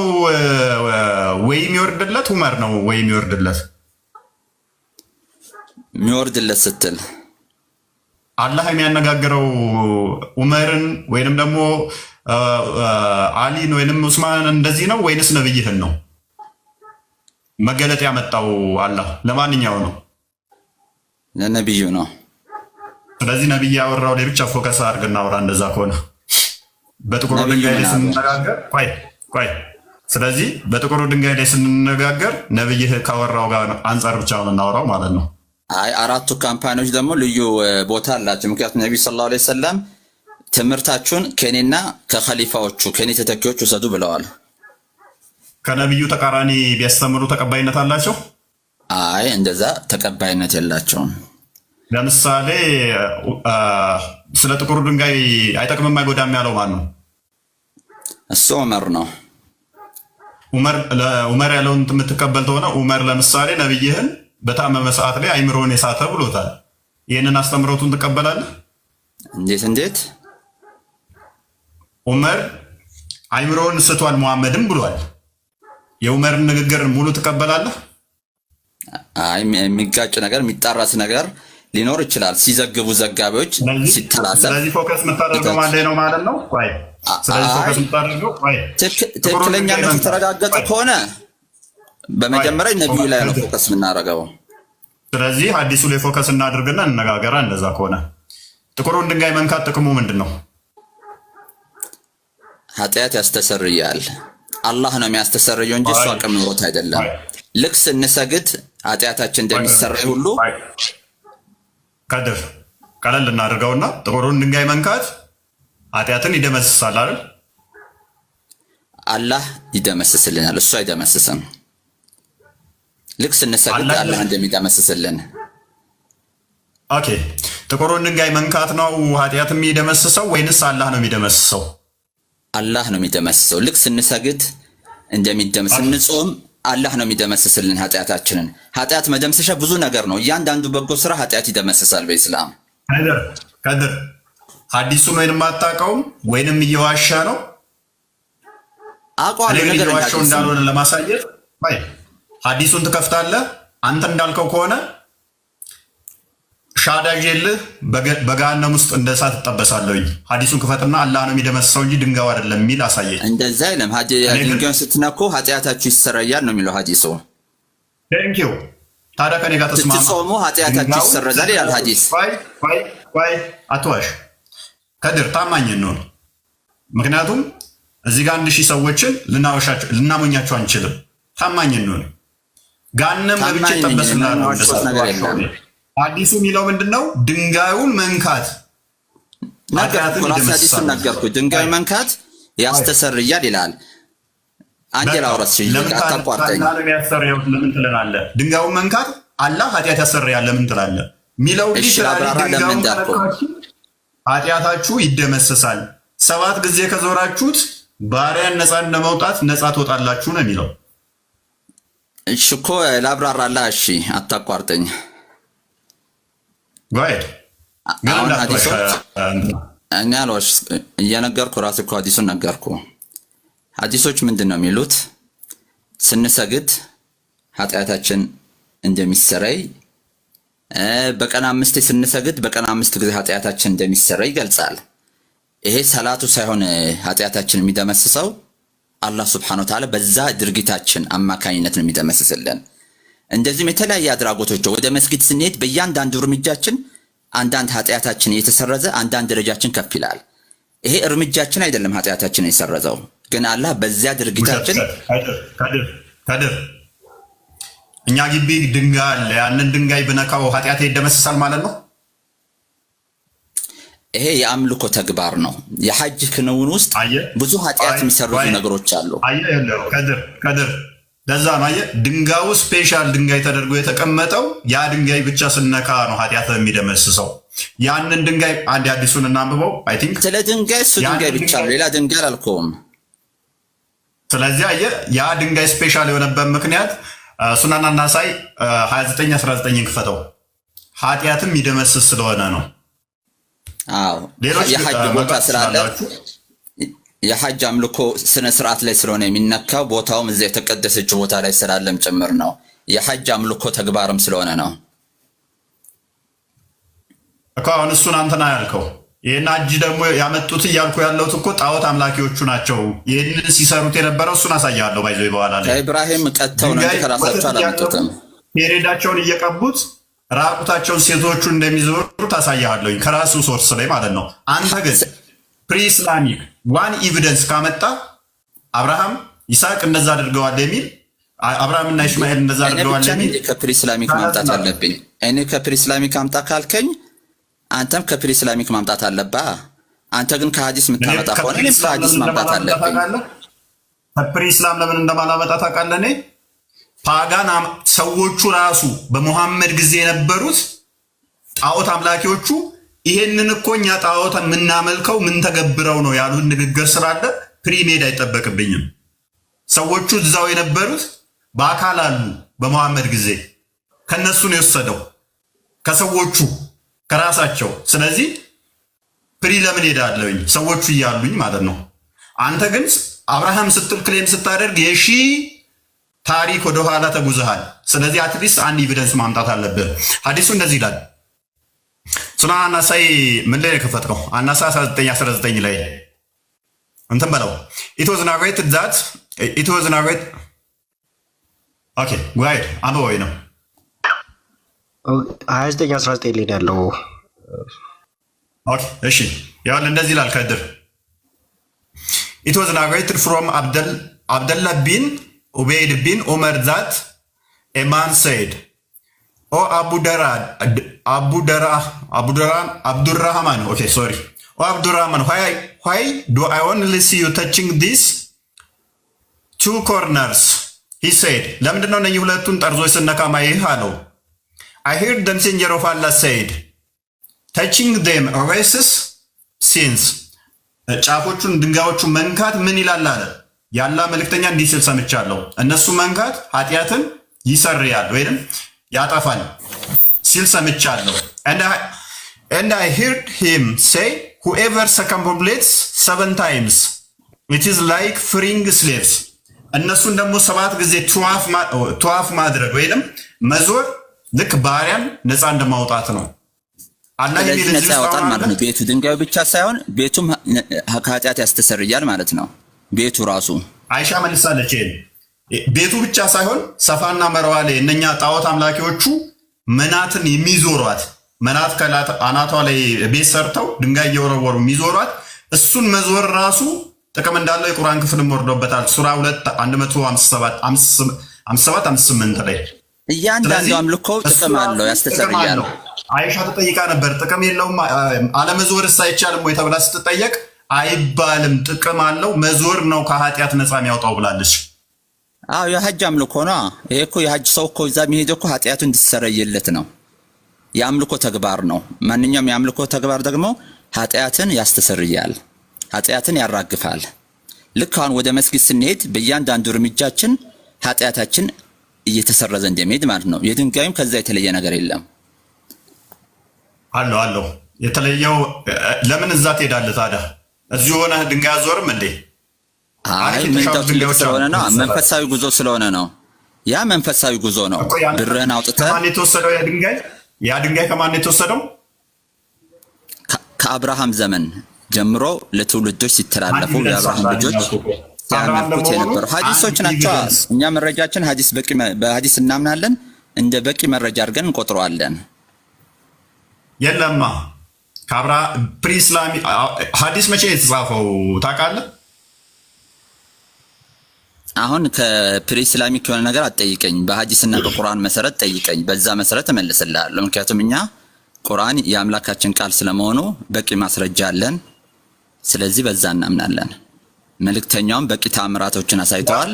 [SPEAKER 1] ወይ የሚወርድለት? ዑመር ነው ወይ የሚወርድለት?
[SPEAKER 2] የሚወርድለት ስትል
[SPEAKER 1] አላህ የሚያነጋግረው ዑመርን ወይንም ደግሞ አሊን ወይንም ዑስማንን እንደዚህ ነው ወይንስ ነብይህን ነው መገለጥ ያመጣው አላህ? ለማንኛው ነው?
[SPEAKER 2] ለነብዩ ነው።
[SPEAKER 1] ስለዚህ ነብይ ያወራው ላይ ብቻ ፎከስ አድርግ እናውራ። እንደዛ ከሆነ በጥቁሩ ድንጋይ ላይ ስንነጋገር ስለዚህ በጥቁሩ ድንጋይ ላይ ስንነጋገር ነብይህ ካወራው ጋር አንጻር ብቻ ነው እናውራው ማለት ነው።
[SPEAKER 2] አራቱ ካምፓኒዎች ደግሞ ልዩ ቦታ አላቸው። ምክንያቱም ነብዩ ሰለላሁ ዐለይሂ ወሰለም ትምህርታችሁን ከኔና ከኸሊፋዎቹ ከኔ ተተኪዎች ውሰዱ ብለዋል።
[SPEAKER 1] ከነብዩ ተቃራኒ ቢያስተምሩ ተቀባይነት አላቸው?
[SPEAKER 2] እንደዛ ተቀባይነት የላቸውም።
[SPEAKER 1] ለምሳሌ ስለ ጥቁሩ ድንጋይ አይጠቅምም አይጎዳም ያለው ማን ነው?
[SPEAKER 2] እሱ ዑመር ነው።
[SPEAKER 1] ዑመር ያለውን የምትቀበል ከሆነ ዑመር ለምሳሌ ነብይህን በታመመ ሰዓት ላይ አይምሮን የሳተ ብሎታል። ይህንን አስተምሮቱን ትቀበላለህ?
[SPEAKER 2] እንዴት?
[SPEAKER 1] ዑመር አይምሮን ስቷል ሙሐመድም ብሏል። የዑመርን ንግግር ሙሉ ትቀበላለህ?
[SPEAKER 2] የሚጋጭ ነገር የሚጣራስ ነገር ሊኖር ይችላል። ሲዘግቡ ዘጋቢዎች ሲተላለፍ።
[SPEAKER 1] ስለዚህ ፎከስ የምታደርገው ማን ላይ ነው ማለት ነው?
[SPEAKER 2] ትክክለኛነቱ የተረጋገጠ ከሆነ በመጀመሪያ ነቢዩ ላይ ነው ፎከስ የምናደርገው።
[SPEAKER 1] ስለዚህ ሐዲሱ ላይ ፎከስ እናድርግና እንነጋገራ። እንደዛ ከሆነ ጥቁሩን ድንጋይ መንካት ጥቅሙ ምንድን ነው?
[SPEAKER 2] ኃጢአት ያስተሰርያል። አላህ ነው የሚያስተሰርየው እንጂ እሱ አቅም ኖሮት አይደለም። ልክ ስንሰግድ ኃጢአታችን እንደሚሰረይ ሁሉ
[SPEAKER 1] ከድር ቀለል እናድርገውና ጥቁሩን ድንጋይ መንካት ኃጢአትን ይደመስሳል አይደል?
[SPEAKER 2] አላህ ይደመስስልናል፣ እሱ አይደመስስም። ልክ ስንሰግድ አላህ እንደሚደመስስልን።
[SPEAKER 1] ኦኬ፣ ጥቁሩን ድንጋይ መንካት ነው ኃጢአት የሚደመስሰው ወይንስ አላህ ነው የሚደመስሰው?
[SPEAKER 2] አላህ ነው የሚደመስሰው። ልክ ስንሰግድ ስንጾም አላህ ነው የሚደመስስልን ኃጢአታችንን። ኃጢአት መደምሰሻ ብዙ ነገር ነው። እያንዳንዱ በጎ ስራ ኃጢአት ይደመስሳል በኢስላም።
[SPEAKER 1] ከድር ሐዲሱን ወይንም አታውቀውም ወይንም እየዋሻ ነው።
[SPEAKER 2] አውቀዋለሁ ነገር
[SPEAKER 1] እየዋሻው እንዳልሆነ ለማሳየት ሐዲሱን ትከፍታለህ። አንተ እንዳልከው ከሆነ ሻዳጄልህ በገሃነም ውስጥ እንደ እሳት ትጠበሳለህ። ሐዲሱን ክፈትና አላህ ነው የሚደመስሰው እንጂ ድንጋዩ አይደለም የሚል አሳየኝ።
[SPEAKER 2] እንደዛ አይልም። ድንጋዩን ስትነኩ ኃጢአታችሁ ይሰረያል ነው የሚለው ሐዲሱ።
[SPEAKER 1] ቴንኪው። ታዲያ ከኔ ጋር ተስማማ።
[SPEAKER 2] ስትጾሙ ኃጢአታችሁ ይሰረዛል ይላል ሐዲስ።
[SPEAKER 1] አትዋሽ ከድር፣ ታማኝ ነው። ምክንያቱም እዚህ ጋር 1000 ሰዎችን ልናሞኛቸው አንችልም። ታማኝ ነው። ገሃነም ለብቻ ይጠበስልሃል። ሐዲሱ የሚለው ምንድነው? ድንጋዩን መንካት
[SPEAKER 2] ነገርኩ። ድንጋዩ መንካት ያስተሰርያል ይላል። አንዴ ላውራስ አታቋርጠኝ።
[SPEAKER 1] ለምን ትለናለህ? ድንጋዩን መንካት አላህ ኃጢአት ያሰርያል ለምን ትላለህ? ሚለው ኃጢአታችሁ ይደመስሳል፣ 7 ጊዜ ከዞራችሁት ባሪያን ነፃ እንደመውጣት ነፃ ትወጣላችሁ ነው የሚለው።
[SPEAKER 2] እሺ እኮ ላብራራላ። እሺ አታቋርጠኝ።
[SPEAKER 1] ግን
[SPEAKER 2] አሁን
[SPEAKER 1] እንዳትዋሽ
[SPEAKER 2] ሐዲሶች እኔ አልዋሽ እየነገርኩ ራስ እኮ ሐዲሱን ነገርኩ። ሐዲሶች ምንድን ነው የሚሉት? ስንሰግድ ኃጢአታችን እንደሚሰረይ በቀን 5 ስንሰግድ በቀን 5 ጊዜ ኃጢአታችን እንደሚሰረይ ይገልጻል። ይሄ ሰላቱ ሳይሆን ኃጢአታችን የሚደመስሰው አላህ ሱብሓነሁ ወተዓላ በዛ ድርጊታችን አማካኝነት ነው የሚደመስስልን። እንደዚህም የተለያየ አድራጎቶች ወደ መስጊድ ስንሄድ በእያንዳንዱ እርምጃችን አንዳንድ ኃጢአታችን እየተሰረዘ አንዳንድ ደረጃችን ከፍ ይላል። ይሄ እርምጃችን አይደለም ኃጢአታችን የሰረዘው፣ ግን አላህ በዚያ ድርጊታችን
[SPEAKER 1] ከድር እኛ ግቢ ድንጋይ አለ። ያንን ድንጋይ ብነካው ኃጢአቴ ይደመስሳል ማለት ነው።
[SPEAKER 2] ይሄ የአምልኮ ተግባር ነው። የሐጅ ክንውን ውስጥ ብዙ ኃጢአት የሚሰሩት ነገሮች አሉ።
[SPEAKER 1] ከድር ለዛ ነው አየህ፣ ድንጋዩ ስፔሻል ድንጋይ ተደርጎ የተቀመጠው ያ ድንጋይ ብቻ ስነካ ነው ኃጢአት የሚደመስሰው። ያንን ድንጋይ አንድ አዲሱን እናንብበው። አይ ቲንክ
[SPEAKER 2] ስለ ድንጋይ እሱ ድንጋይ ብቻ ነው፣ ሌላ ድንጋይ አልከውም።
[SPEAKER 1] ስለዚህ አየህ ያ ድንጋይ ስፔሻል የሆነበት ምክንያት ሱናን አናሳይ 29-19 ክፈተው ኃጢአትም ይደመስስ ስለሆነ ነው።
[SPEAKER 2] አዎ የሐጅ ቦታ ስላለ የሐጅ አምልኮ ስነ ስርዓት ላይ ስለሆነ የሚነካው ቦታውም እዚያ የተቀደሰች ቦታ ላይ ስላለም ጭምር ነው። የሐጅ አምልኮ ተግባርም ስለሆነ ነው
[SPEAKER 1] እኮ። አሁን እሱን አንተና ያልከው ይሄን ሐጅ ደግሞ ያመጡት እያልኩ ያለሁት እኮ ጣዖት አምላኪዎቹ ናቸው። ይሄንን ሲሰሩት የነበረው እሱን አሳያለሁ። ባይዘው በኋላ ላይ
[SPEAKER 2] ከኢብራሂም ቀጥተው ነው ከራሳቸው አላመጡትም። ፔሬዳቸውን
[SPEAKER 1] እየቀቡት ራቁታቸውን ሴቶቹ እንደሚዞሩ ታሳያለሁ ከራሱ ሶርስ ላይ ማለት ነው። አንተ ግን ፕሪ-ኢስላሚክ ዋን ኤቪደንስ ካመጣ አብርሃም ይስሐቅ እንደዛ አድርገዋል የሚል አብርሃምና ኢስማኤል እንደዛ አድርገዋል የሚል
[SPEAKER 2] ከፕሪ-ኢስላሚክ ማምጣት አለብኝ። እኔ ከፕሪ-ኢስላሚክ አምጣ ካልከኝ አንተም ከፕሪ-ኢስላሚክ ማምጣት አለብህ። አንተ ግን ከሐዲስ የምታመጣ ከሆነ እኔም ከሐዲስ ማምጣት አለብኝ።
[SPEAKER 1] ከፕሪ-ኢስላም ለምን እንደማላመጣ ታውቃለህ? እኔ ፓጋን ሰዎቹ ራሱ በሙሐመድ ጊዜ የነበሩት ጣዖት አምላኪዎቹ ይሄንን እኮ እኛ ጣዖት የምናመልከው ምን ተገብረው ነው ያሉት ንግግር ስላለ ፕሪሜድ አይጠበቅብኝም። ሰዎቹ እዛው የነበሩት በአካል አሉ በሙሐመድ ጊዜ፣ ከነሱ ነው የወሰደው ከሰዎቹ ከራሳቸው። ስለዚህ ፕሪ ለምን ሄዳለሁኝ ሰዎቹ እያሉኝ ማለት ነው። አንተ ግን አብርሃም ስትል ክሌም ስታደርግ የሺ ታሪክ ወደኋላ ተጉዘሃል። ስለዚህ አትሊስት አንድ ኤቪደንስ ማምጣት አለብህ። ሐዲሱ እንደዚህ ይላል። ሱናን አናሳይ ምን ላይ የከፈትከው? አናሳ 19-19 ላይ እንትን በለው it was narrated ኦኬ ጋይድ አንበው ነው
[SPEAKER 3] 29-19 ላይ ያለው።
[SPEAKER 1] ኦኬ እሺ ያው እንደዚህ ይላል ከድር it was narrated from Abdullah bin Ubayd bin Umar that a man said, "Oh Abdurrahman, okay, sorry. Oh Abdurrahman, why do I only see you touching these two corners?" He said, ለምንድን ነው እነዚህ ሁለቱን ጠርዞች ስነካ ማየህ አለው። I heard the messenger of Allah said, touching them erases sins. ጫፎቹን ድንጋዮቹን መንካት ምን ይላል አለ ያላ መልእክተኛ እንዲህ ሲል ሰምቻለሁ። እነሱ መንካት ኃጢአትን ይሰርያል ወይንም ያጠፋል ሲል ሰምቻለሁ። and I heard him say, whoever circumambulates 7 times it is like freeing slaves. እነሱን ደግሞ 7 ጊዜ ቱዋፍ ማድረግ ወይንም መዞር ልክ ባሪያን ነፃ እንደማውጣት ነው።
[SPEAKER 2] ስለዚህ ነፃ ያወጣል ማለት ነው። ቤቱ ድንጋዩ ብቻ ሳይሆን ቤቱም ከኃጢአት ያስተሰርያል ማለት ነው። ቤቱ ራሱ
[SPEAKER 1] አይሻ መልሳለች። ቤቱ ብቻ ሳይሆን ሰፋና መርዋ ላይ እነኛ ጣዖት አምላኪዎቹ መናትን የሚዞሯት መናት አናቷ ላይ ቤት ሰርተው ድንጋይ እየወረወሩ የሚዞሯት እሱን መዞር ራሱ ጥቅም እንዳለው የቁርአን ክፍልም ወርዶበታል። ሱራ 2:57-58 ላይ
[SPEAKER 2] እያንዳንዱ አምልኮ ጥቅም አለው ያስተሰርያል።
[SPEAKER 1] አይሻ ተጠይቃ ነበር ጥቅም የለውም አለመዞርስ አይቻልም ወይ ተብላ ስትጠየቅ አይባልም ጥቅም አለው መዞር ነው ከኃጢአት ነፃ የሚያወጣው ብላለች።
[SPEAKER 2] አዎ የሐጅ አምልኮ ነው። ይሄ እኮ የሐጅ ሰው እኮ እዛ የሚሄደው እኮ ኃጢአቱ እንዲሰረይለት ነው። የአምልኮ ተግባር ነው። ማንኛውም የአምልኮ ተግባር ደግሞ ኃጢአትን ያስተሰርያል፣ ኃጢአትን ያራግፋል። ልክ አሁን ወደ መስጊድ ስንሄድ በእያንዳንዱ እርምጃችን ኃጢአታችን እየተሰረዘ እንደሚሄድ ማለት ነው። የድንጋዩም ከዛ የተለየ ነገር የለም።
[SPEAKER 1] አለው የተለየው ለምን እዛ ትሄዳለህ ታዲያ? እዚሁ ሆነ ድንጋይ አዞርም እንዴ?
[SPEAKER 2] አይ ምንተው ትልቅ ስለሆነ ነው። መንፈሳዊ ጉዞ ስለሆነ ነው። ያ መንፈሳዊ ጉዞ ነው። ብርህን አውጥተህ
[SPEAKER 1] ከማን የተወሰደው ያ ድንጋይ? ያ ድንጋይ ከማን የተወሰደው?
[SPEAKER 2] ከአብርሃም ዘመን ጀምሮ ለትውልዶች ሲተላለፉ የአብርሃም ልጆች ሲያመልኩት የነበሩ ሐዲሶች ናቸው። እኛ መረጃችን ሐዲስ በሐዲስ እናምናለን። እንደ በቂ መረጃ አድርገን እንቆጥረዋለን።
[SPEAKER 1] የለማ ፕሪስላሚ ሐዲስ መቼ የተጻፈው ታውቃለህ?
[SPEAKER 2] አሁን ከፕሪስላሚክ የሆነ ነገር አትጠይቀኝ። በሐዲስና በቁርአን መሰረት ጠይቀኝ። በዛ መሰረት እመልስልሃለሁ። ምክንያቱም እኛ ቁርአን የአምላካችን ቃል ስለመሆኑ በቂ ማስረጃ አለን። ስለዚህ በዛ እናምናለን። መልእክተኛውም በቂ ተአምራቶችን አሳይተዋል።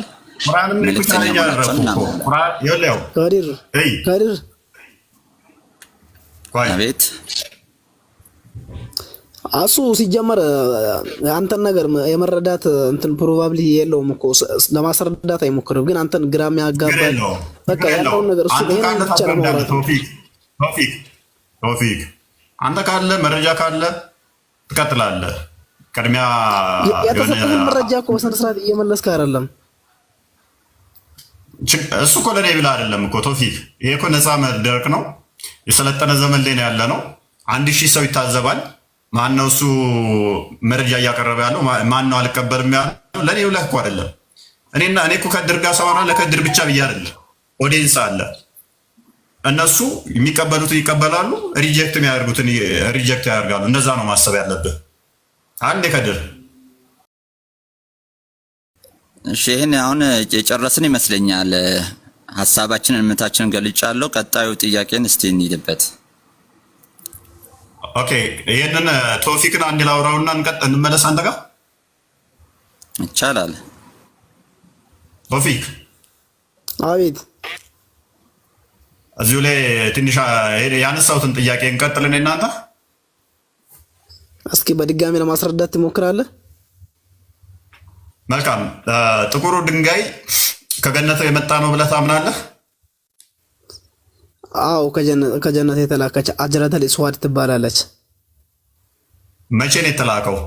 [SPEAKER 2] አቤት
[SPEAKER 3] አሱ ሲጀመር አንተን ነገር የመረዳት እንትን ፕሮባብሊ የለውም እኮ ለማስረዳት አይሞክርም። ግን አንተን ግራም ያጋባል። በቃ ያለውን ነገር እሱ ይሄን ብቻ ነው ማለት ነው።
[SPEAKER 1] ቶፊክ አንተ ካለ መረጃ ካለ ትቀጥላለህ። ቅድሚያ
[SPEAKER 3] የተሰጠህን መረጃ እኮ በስነ ስርዓት እየመለስክ አይደለም።
[SPEAKER 1] እሱ እኮ ለኔ ብለህ አይደለም እኮ ቶፊክ። ይሄ እኮ ነፃ መድረክ ነው። የሰለጠነ ዘመን ላይ ነው ያለ ነው። 1000 ሰው ይታዘባል። ማነው እሱ መረጃ እያቀረበ ያለው? ማነው አልቀበልም ያለው? ለኔ ብለህ እኮ አይደለም። እኔ እኮ ከድር ጋር ሳወራ ለከድር ብቻ ብዬ አይደለም። ኦዲየንስ አለ። እነሱ የሚቀበሉትን ይቀበላሉ፣ ሪጀክት የሚያደርጉትን ሪጀክት ያደርጋሉ። እንደዛ ነው ማሰብ ያለብህ። አንዴ ከድር
[SPEAKER 2] እሺ፣ ይሄን አሁን የጨረስን ይመስለኛል። ሐሳባችንን እምነታችንን ገልጫለሁ። ቀጣዩ ጥያቄን እስቲ እንሂድበት።
[SPEAKER 1] ኦኬ፣ ይሄንን ቶፊክን አንድ ላውራውና እንመለስ። አንተ ጋር
[SPEAKER 2] ይቻላል።
[SPEAKER 1] ቶፊክ
[SPEAKER 3] አቤት።
[SPEAKER 1] እዚሁ ላይ ትንሽ ያነሳሁትን ጥያቄ እንቀጥልን። እናንተ
[SPEAKER 3] እስኪ በድጋሚ ለማስረዳት ትሞክራለህ?
[SPEAKER 1] መልካም። ጥቁሩ ድንጋይ ከገነት የመጣ ነው ብለህ ታምናለህ?
[SPEAKER 3] አዎ፣ ከጀነት የተላከች አጅረተል ኢስዋድ ትባላለች።
[SPEAKER 1] መቼ ነው የተላከው?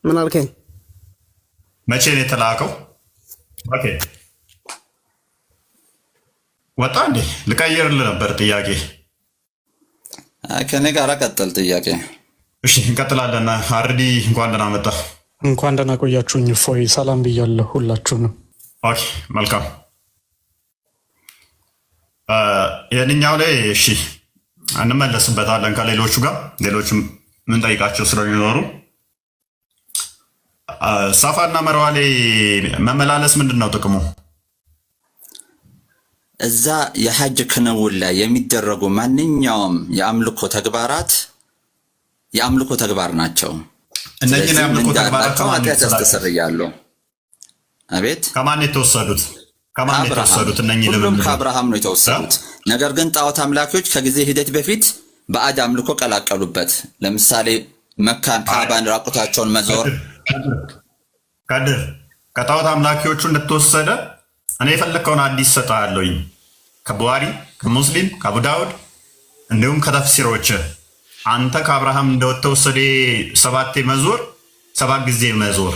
[SPEAKER 3] ምን አልከኝ?
[SPEAKER 1] መቼ ነው የተላከው? ኦኬ፣ ወጣ እንዴ? ልቀይርልህ ነበር ጥያቄ።
[SPEAKER 2] ከኔ ጋር ቀጥል ጥያቄ።
[SPEAKER 1] እሺ እንቀጥላለን። አርዲ እንኳን ደህና መጣ።
[SPEAKER 4] እንኳን ደህና ቆያችሁኝ። ፎይ ሰላም ብያለሁ ሁላችሁንም።
[SPEAKER 1] ኦኬ መልካም። የእኛው ላይ እሺ እንመለስበታለን ከሌሎቹ ጋር፣ ሌሎችም ምንጠይቃቸው ስለሚኖሩ። ሳፋና መርዋ ላይ መመላለስ ምንድን ነው ጥቅሙ?
[SPEAKER 2] እዛ የሐጅ ክንውን ላይ የሚደረጉ ማንኛውም የአምልኮ ተግባራት የአምልኮ ተግባር ናቸው።
[SPEAKER 1] እነኚህ የአምልኮ ተግባራት
[SPEAKER 2] ከማን ያስተሰርያሉ? አቤት
[SPEAKER 1] ከማን የተወሰዱት? ከማን የተወሰዱት? እነኚህ
[SPEAKER 2] ሁሉም ከአብርሃም ነው የተወሰዱት። ነገር ግን ጣዖት አምላኪዎች ከጊዜ ሂደት በፊት ባዕድ አምልኮ ቀላቀሉበት። ለምሳሌ መካን ካዕባን ራቁታቸውን መዞር።
[SPEAKER 1] ከድር ከጣዖት አምላኪዎቹ እንደተወሰደ እኔ የፈለግከውን አዲስ ሰጥሃለሁኝ ከቡኻሪ ከሙስሊም ከአቡ ዳውድ እንዲሁም ከተፍሲሮች። አንተ ከአብርሃም እንደተወሰደ 7 መዞር 7 ጊዜ መዞር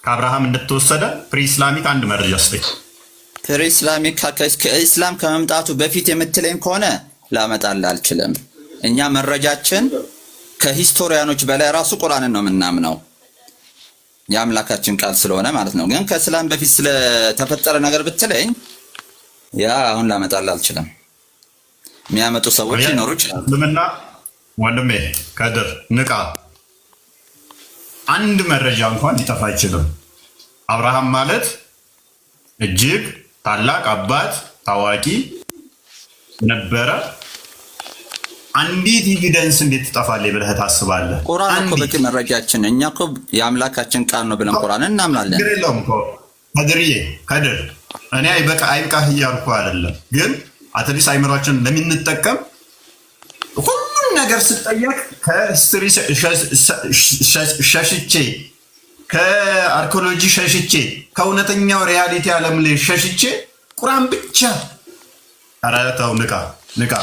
[SPEAKER 1] ከአብርሃም እንደተወሰደ ፕሪኢስላሚክ አንድ መረጃ ስጠኝ።
[SPEAKER 2] ፕሪኢስላሚክ ከኢስላም ከመምጣቱ በፊት የምትለኝ ከሆነ ላመጣልህ አልችልም። እኛ መረጃችን ከሂስቶሪያኖች በላይ ራሱ ቁርአንን ነው የምናምነው፣ የአምላካችን ቃል ስለሆነ ማለት ነው። ግን ከእስላም በፊት ስለተፈጠረ ነገር ብትለኝ ያ አሁን ላመጣልህ አልችልም። የሚያመጡ ሰዎች ሊኖሩ ይችላሉ።
[SPEAKER 1] ምንና ወንድሜ ከድር ንቃ። አንድ መረጃ እንኳን ሊጠፋ አይችልም። አብርሃም ማለት እጅግ ታላቅ አባት ታዋቂ ነበረ። አንዲት ኤቪደንስ እንዴት ትጠፋለች ብለህ ታስባለህ?
[SPEAKER 2] ቁርአን እኮ በቂ መረጃችን፣ እኛ እኮ የአምላካችን ቃል ነው ብለን ቁርአንን እናምናለን።
[SPEAKER 1] ችግር የለውም እኮ ከድርዬ ከድር እኔ አይብቃህ እያልኩ አይደለም፣ ግን አትሊስት አይምሯችን ለምንጠቀም ሁሉም ነገር ስጠየቅ ከሂስትሪ ሸሽቼ ከአርኪኦሎጂ ሸሽቼ ከእውነተኛው ሪያሊቲ ዓለም ላይ ሸሽቼ ቁርአን ብቻ። ኧረ ተው ንቃ ንቃ።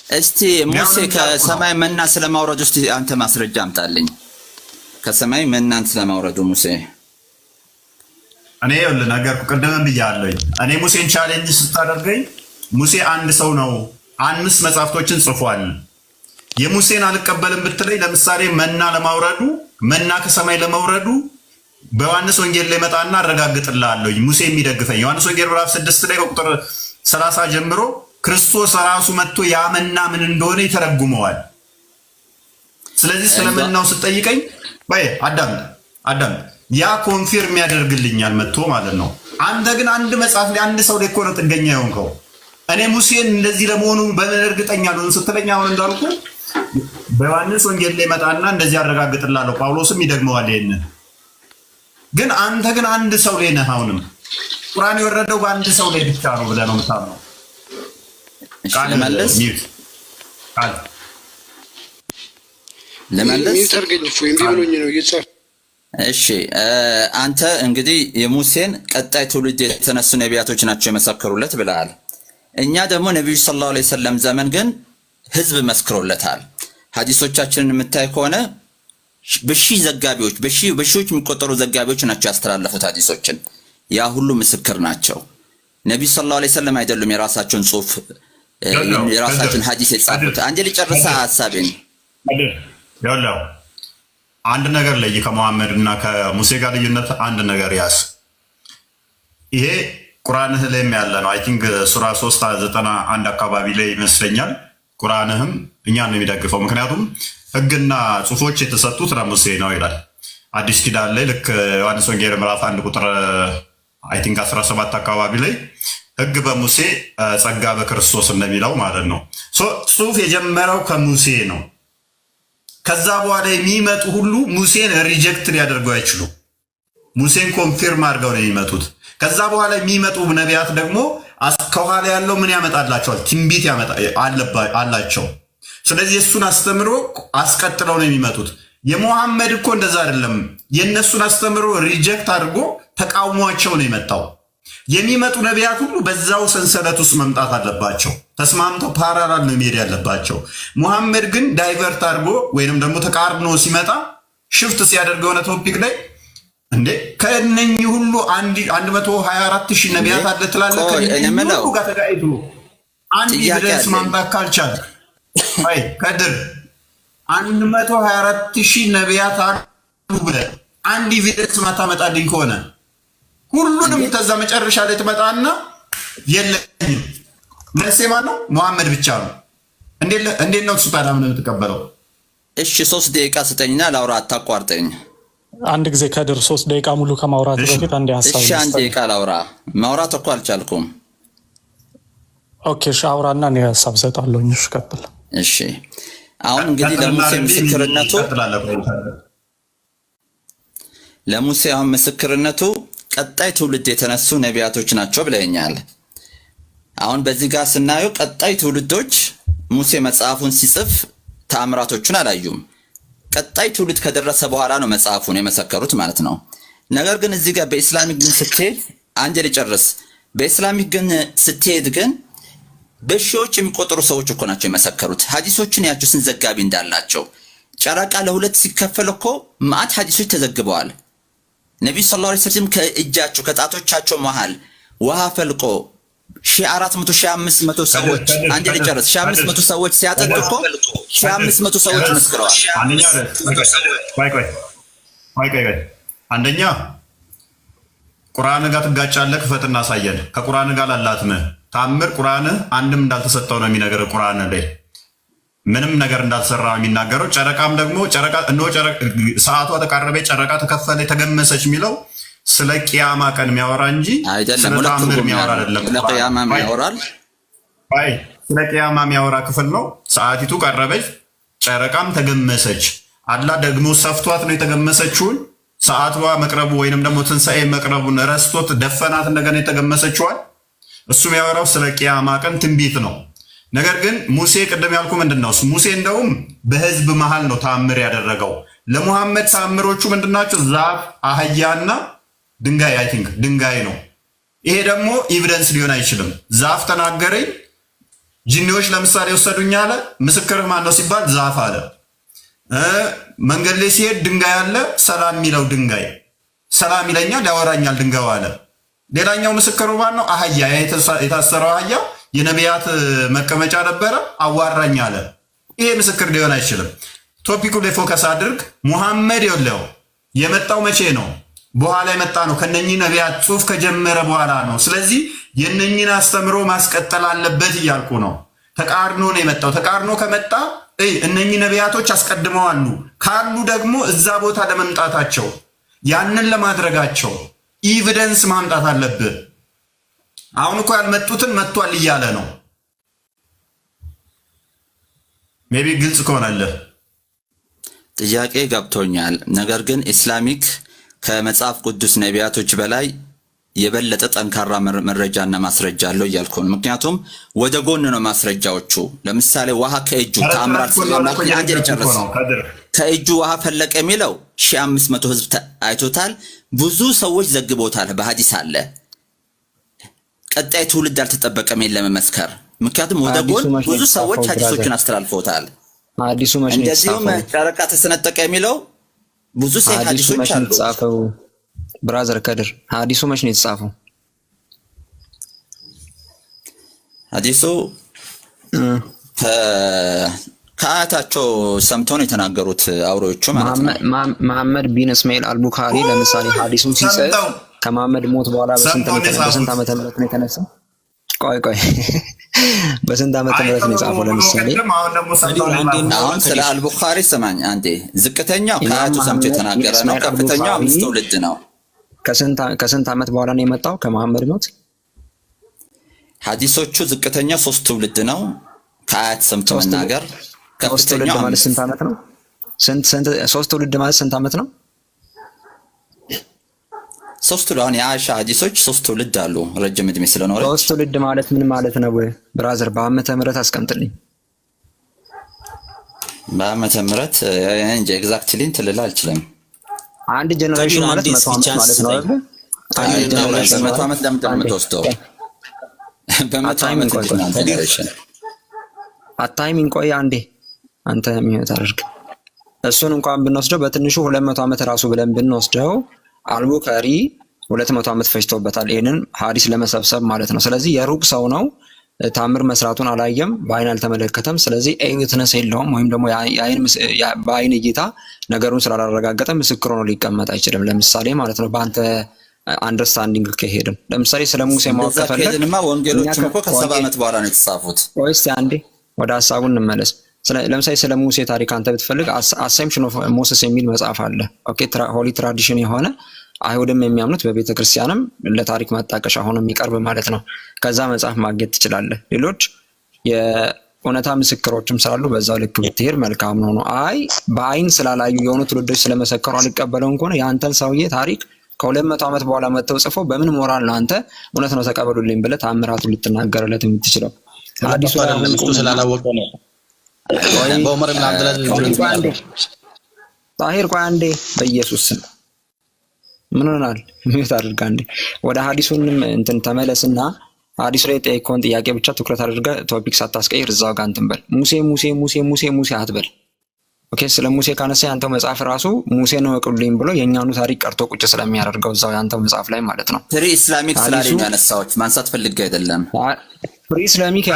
[SPEAKER 2] እስቲ ሙሴ ከሰማይ መና ስለማውረዱ እስቲ አንተ ማስረጃ አምጣልኝ። ከሰማይ መናን ስለማውረዱ ሙሴ
[SPEAKER 1] እኔ ነገርኩ፣ ቅድምም ብያለሁ። እኔ ሙሴን ቻሌንጅ ስታደርገኝ ሙሴ አንድ ሰው ነው፣ 5 መጽሐፍቶችን ጽፏል። የሙሴን አልቀበልም ብትለኝ ለምሳሌ መና ለማውረዱ መና ከሰማይ ለመውረዱ በዮሐንስ ወንጌል ላይ መጣና አረጋግጥልሃለሁ ሙሴ የሚደግፈኝ። ዮሐንስ ወንጌል ምዕራፍ 6 ላይ ቁጥር 30 ጀምሮ ክርስቶስ ራሱ መጥቶ ያ መና ምን እንደሆነ ይተረጉመዋል። ስለዚህ ስለመናው ስጠይቀኝ ወይ አዳም ያ ኮንፊርም ያደርግልኛል መጥቶ ማለት ነው። አንተ ግን አንድ መጽሐፍ ላይ አንድ ሰው ላይ እኮ ነው ጥገኛ የሆንከው። እኔ ሙሴን እንደዚህ ለመሆኑ በምን እርግጠኛ ነው ስትለኝ አሁን እንዳልኩ በዮሐንስ ወንጌል ላይ መጣና እንደዚህ አረጋግጥልሃለሁ። ጳውሎስም ይደግመዋል ይሄንን። ግን አንተ ግን አንድ ሰው ላይ ነህ። አሁንም ቁርአን የወረደው በአንድ ሰው ላይ ብቻ ነው ብለህ ነው የምታምነው።
[SPEAKER 2] ለመለስ እሺ አንተ እንግዲህ የሙሴን ቀጣይ ትውልድ የተነሱ ነቢያቶች ናቸው የመሰከሩለት ብለሃል። እኛ ደግሞ ነብዩ ሰለላሁ ዐለይሂ ወሰለም ዘመን ግን ህዝብ መስክሮለታል። ሐዲሶቻችንን የምታይ ከሆነ በሺህ ዘጋቢዎች በሺዎች የሚቆጠሩ ዘጋቢዎች ናቸው ያስተላለፉት ሐዲሶችን። ያ ሁሉ ምስክር ናቸው። ነብዩ ሰለላሁ ዐለይሂ ወሰለም አይደሉም የራሳቸውን ጽሑፍ የራሳቸውን ሐዲስ የጻፉት። አንዴ ልጨርሳ ሐሳቤን።
[SPEAKER 1] ያለው አንድ ነገር ለይ ከመሐመድ እና ከሙሴ ጋር ልዩነት አንድ ነገር ያስ ይሄ ቁርአንህ ላይም ያለ ነው። አይ ቲንክ ሱራ 391 አካባቢ ላይ ይመስለኛል። ቁርአንህም እኛን ነው የሚደግፈው። ምክንያቱም ህግና ጽሁፎች የተሰጡት ለሙሴ ነው ይላል። አዲስ ኪዳን ላይ ልክ ዮሐንስ ወንጌል ምዕራፍ 1 ቁጥር አይ ቲንክ 17 አካባቢ ላይ ህግ በሙሴ ጸጋ በክርስቶስ እንደሚለው ማለት ነው። ጽሁፍ የጀመረው ከሙሴ ነው። ከዛ በኋላ የሚመጡ ሁሉ ሙሴን ሪጀክት ሊያደርገው አይችሉም። ሙሴን ኮንፊርም አድርገው ነው የሚመጡት። ከዛ በኋላ የሚመጡ ነቢያት ደግሞ ከኋላ ያለው ምን ያመጣላቸዋል? ትንቢት አላቸው። ስለዚህ የእሱን አስተምሮ አስቀጥለው ነው የሚመጡት። የሙሐመድ እኮ እንደዛ አይደለም። የእነሱን አስተምሮ ሪጀክት አድርጎ ተቃውሟቸው ነው የመጣው። የሚመጡ ነቢያት ሁሉ በዛው ሰንሰለት ውስጥ መምጣት አለባቸው። ተስማምተው ፓራላል ነው የሚሄድ ያለባቸው። ሙሐመድ ግን ዳይቨርት አድርጎ ወይንም ደግሞ ተቃርኖ ሲመጣ ሽፍት ሲያደርግ የሆነ ቶፒክ ላይ እንዴ ከእነኚህ ሁሉ 124,000 ነቢያት አለ ትላለህ። ከእነኚህ ሁሉ ጋር ተጋይቶ አንድ ኤቪደንስ ማምጣት ካልቻለ አይ ከድር 124,000 ነቢያት አሉ ብለህ አንድ ኤቪደንስ ማታመጣልኝ ከሆነ ሁሉንም ተዛ መጨረሻ ላይ ትመጣና የለኝም መልሴ ማን ነው? ሙሐመድ ብቻ ነው። እንዴት ነው እሱ ታዲያ ምን የምትቀበለው?
[SPEAKER 2] እሺ 3 ደቂቃ ስጠኝና ላውራ፣ አታቋርጠኝ።
[SPEAKER 4] አንድ ጊዜ ከድር 3 ደቂቃ ሙሉ ከማውራት በፊት አንድ ሐሳብ።
[SPEAKER 2] እሺ 1 ደቂቃ ላውራ። ማውራት እኮ አልቻልኩም።
[SPEAKER 4] ኦኬ እሺ አውራና እኔ ሐሳብ ሰጣለሁ። እሺ ቀጥል።
[SPEAKER 2] እሺ አሁን እንግዲህ ለሙሴ አሁን ምስክርነቱ ቀጣይ ትውልድ የተነሱ ነቢያቶች ናቸው ብለኛል። አሁን በዚህ ጋር ስናየው ቀጣይ ትውልዶች ሙሴ መጽሐፉን ሲጽፍ ተአምራቶቹን አላዩም። ቀጣይ ትውልድ ከደረሰ በኋላ ነው መጽሐፉን የመሰከሩት ማለት ነው። ነገር ግን እዚህ ጋር በኢስላሚክ ግን ስትሄድ አንዴ ልጨርስ። በኢስላሚክ ግን ስትሄድ ግን በሺዎች የሚቆጠሩ ሰዎች እኮ ናቸው የመሰከሩት። ሐዲሶችን ያቸው ስንት ዘጋቢ እንዳላቸው ጨረቃ ለሁለት ሲከፈል እኮ ማአት ሐዲሶች ተዘግበዋል። ነብዩ ሰለላሁ ዐለይሂ ወሰለም ከእጃቸው ከጣቶቻቸው መሃል ውሃ ፈልቆ 1400 1500 ሰዎች አንዴ ልጨርስ 1500 ሰዎች ሲያጠጡ እኮ 1500 ሰዎች መስክረዋል።
[SPEAKER 1] አንደኛ ቁርአን ጋር ትጋጫለህ። ክፈትና አሳየን። ከቁርአን ጋር ላላትምህ ታምር ቁርአን አንድም እንዳልተሰጠው ነው የሚነገር። ቁርአን ላይ ምንም ነገር እንዳልተሰራ ነው የሚናገረው። ጨረቃም ደግሞ ጨረቃ እነሆ ሰዓቷ ተቃረበ፣ ጨረቃ ተከፈለ፣ ተገመሰች የሚለው ስለ ቂያማ ቀን የሚያወራ እንጂ ስለ ታምር የሚያወራ አይደለም። ስለ ቂያማ የሚያወራ ክፍል ነው። ሰዓቲቱ ቀረበች፣ ጨረቃም ተገመሰች። አላህ ደግሞ ሰፍቷት ነው የተገመሰችውን ሰዓቷ መቅረቡ ወይንም ደግሞ ትንሣኤ መቅረቡን ረስቶት ደፈናት እንደገና የተገመሰችዋል። እሱ የሚያወራው ስለ ቂያማ ቀን ትንቢት ነው። ነገር ግን ሙሴ ቅድም ያልኩ ምንድን ነው? ሙሴ እንደውም በህዝብ መሃል ነው ታምር ያደረገው። ለሙሐመድ ታምሮቹ ምንድናቸው? ዛፍ፣ አህያና ድንጋይ። አይ ቲንክ ድንጋይ ነው። ይሄ ደግሞ ኤቪደንስ ሊሆን አይችልም። ዛፍ ተናገረኝ፣ ጂኒዎች ለምሳሌ ወሰዱኝ አለ። ምስክርህ ማን ነው ሲባል ዛፍ አለ። መንገድ ላይ ሲሄድ ድንጋይ አለ። ሰላም የሚለው ድንጋይ ሰላም ይለኛል፣ ያወራኛል ድንጋዩ አለ። ሌላኛው ምስክሩ ማን ነው? አህያ፣ የታሰረው አህያ የነቢያት መቀመጫ ነበረ፣ አዋራኝ አለ። ይሄ ምስክር ሊሆን አይችልም። ቶፒኩ ላይ ፎከስ አድርግ። ሙሐመድ የለው የመጣው መቼ ነው? በኋላ የመጣ ነው። ከነኚህ ነቢያት ጽሑፍ ከጀመረ በኋላ ነው። ስለዚህ የነኚህን አስተምሮ ማስቀጠል አለበት እያልኩ ነው። ተቃርኖ ነው የመጣው። ተቃርኖ ከመጣ እነኚህ ነቢያቶች አስቀድመዋሉ ካሉ ደግሞ እዛ ቦታ ለመምጣታቸው ያንን ለማድረጋቸው ኢቪደንስ ማምጣት አለብህ። አሁን እኮ ያልመጡትን መጥቷል እያለ ነው። ሜቢ ግልጽ ከሆነልህ
[SPEAKER 2] ጥያቄ ገብቶኛል። ነገር ግን ኢስላሚክ ከመጽሐፍ ቅዱስ ነቢያቶች በላይ የበለጠ ጠንካራ መረጃና ማስረጃ አለው እያልኩ ነው። ምክንያቱም ወደ ጎን ነው ማስረጃዎቹ። ለምሳሌ ውሃ ከእጁ ተአምራት ስለሆነ ከእጁ ውሃ ፈለቀ የሚለው 1500 ህዝብ አይቶታል። ብዙ ሰዎች ዘግቦታል። በሐዲስ አለ። ቀጣይ ትውልድ አልተጠበቀም ለመመስከር። ምክንያቱም ወደ ጎን ብዙ ሰዎች ሐዲሶችን አስተላልፈውታል። እንደዚሁም ጨረቃ ተሰነጠቀ የሚለው ብዙ ሴት ሐዲሶች አሉ።
[SPEAKER 5] ብራዘር ከድር ሐዲሱ መች ነው የተጻፈው?
[SPEAKER 2] ሐዲሱ ከአያታቸው ሰምተው ነው የተናገሩት አውሬዎቹ ማለት ነው።
[SPEAKER 5] መሐመድ ቢን እስማኤል አልቡኻሪ ለምሳሌ ሐዲሱን ሲጽፍ ከመሐመድ ሞት በኋላ በስንት ዓመተ ምህረት ነው የተነሳው? ቆይ በስንት ዓመተ ምህረት ነው የጻፈው? ለምሳሌ
[SPEAKER 2] አሁን ስለ አልቡኻሪ ሰማኝ አንዴ። ዝቅተኛው ከአያቱ ሰምቶ የተናገረ ነው። ከፍተኛው 5 ትውልድ ነው።
[SPEAKER 5] ከስንት ዓመት በኋላ ነው የመጣው ከመሐመድ ሞት?
[SPEAKER 2] ሐዲሶቹ ዝቅተኛ 3 ትውልድ ነው ከአያት ሰምቶ መናገር። ከፍተኛው
[SPEAKER 5] ማለት ስንት ዓመት ነው? 3 ትውልድ ማለት ስንት ዓመት ነው?
[SPEAKER 2] 3 ትውልድ። አሁን የአይሻ ሐዲሶች 3 ትውልድ አሉ። ረጅም እድሜ ስለኖረ
[SPEAKER 5] 3 ትውልድ ማለት ምን ማለት ነው ብራዘር? በዓመተ ምህረት አስቀምጥልኝ።
[SPEAKER 2] በዓመተ ምህረት እንጂ ኤግዛክትሊ ትልል አልችልም።
[SPEAKER 5] አንድ ጀነሬሽን ማለት 100 ዓመት ማለት ነው አይደል? አንድ ጀነሬሽን
[SPEAKER 2] 100 ዓመት ለምን ተወስደው? በ100 ዓመት ጀነሬሽን
[SPEAKER 5] አታይሚን። ቆይ አንዴ አንተ የሚሆት አድርግ። እሱን እንኳን ብንወስደው በትንሹ 200 ዓመት ራሱ ብለን ብንወስደው አልቡኻሪ 200 ዓመት ፈጅቶበታል ይሄንን ሐዲስ ለመሰብሰብ ማለት ነው። ስለዚህ የሩቅ ሰው ነው። ታምር መስራቱን አላየም፣ በአይን አልተመለከተም። ስለዚህ ኤዊትነስ የለውም፣ ወይም ደግሞ በአይን እይታ ነገሩን ስላላረጋገጠ ምስክር ሆኖ ሊቀመጥ አይችልም። ለምሳሌ ማለት ነው በአንተ አንደርስታንዲንግ ከሄድን ለምሳሌ ስለ ሙሴ ማወቅ ከፈለግንማ
[SPEAKER 2] ወንጌሎችም እኮ ከ70 ዓመት በኋላ ነው የተጻፉት።
[SPEAKER 5] ወይስ አንዴ ወደ ሐሳቡ እንመለስ። ለምሳሌ ስለ ሙሴ ታሪክ አንተ ብትፈልግ አሰምፕሽን ኦፍ ሞሴስ የሚል መጽሐፍ አለ። ኦኬ ሆሊ ትራዲሽን የሆነ አይሁድም የሚያምኑት በቤተ ክርስቲያንም ለታሪክ ማጣቀሻ ሆኖ የሚቀርብ ማለት ነው። ከዛ መጽሐፍ ማግኘት ትችላለህ። ሌሎች የእውነታ ምስክሮችም ስላሉ በዛው ልክ ብትሄድ መልካም ነው። አይ በአይን ስላላዩ የሆኑ ትውልዶች ስለመሰከሩ አልቀበለውም ከሆነ የአንተን ሰውዬ ታሪክ ከ200 ዓመት በኋላ መተው ጽፎ በምን ሞራል ነው አንተ እውነት ነው ተቀበሉልኝ ብለህ ተአምራቱን ልትናገርለት የምትችለው?
[SPEAKER 6] ሐዲሱ ስላላወቀ ነው። በዑመር ኢብኑ አብዱላህ
[SPEAKER 5] ጣሂር ቆይ አንዴ በኢየሱስ ስም ምን ሆናል? ምንት አድርጋ እንዴ ወደ ሐዲሱንም እንትን ተመለስና ሐዲሱ ላይ ጠይቀውን ጥያቄ ብቻ ትኩረት አድርጋ ቶፒክ ሳታስቀይር እዛው ጋር እንትን በል። ሙሴ አትበል። ኦኬ ስለ ሙሴ ካነሳ ያንተው መጽሐፍ ራሱ ሙሴ ነው ወቅሉኝ ብሎ የኛኑ ታሪክ ቀርቶ ቁጭ ስለሚያደርገው እዛው ያንተው መጽሐፍ ላይ ማለት ነው።
[SPEAKER 2] ፕሪ ኢስላሚክ ስላልኝ ያነሳዎች ማንሳት ፈልጌ አይደለም።
[SPEAKER 5] ፕሪ ኢስላሚክ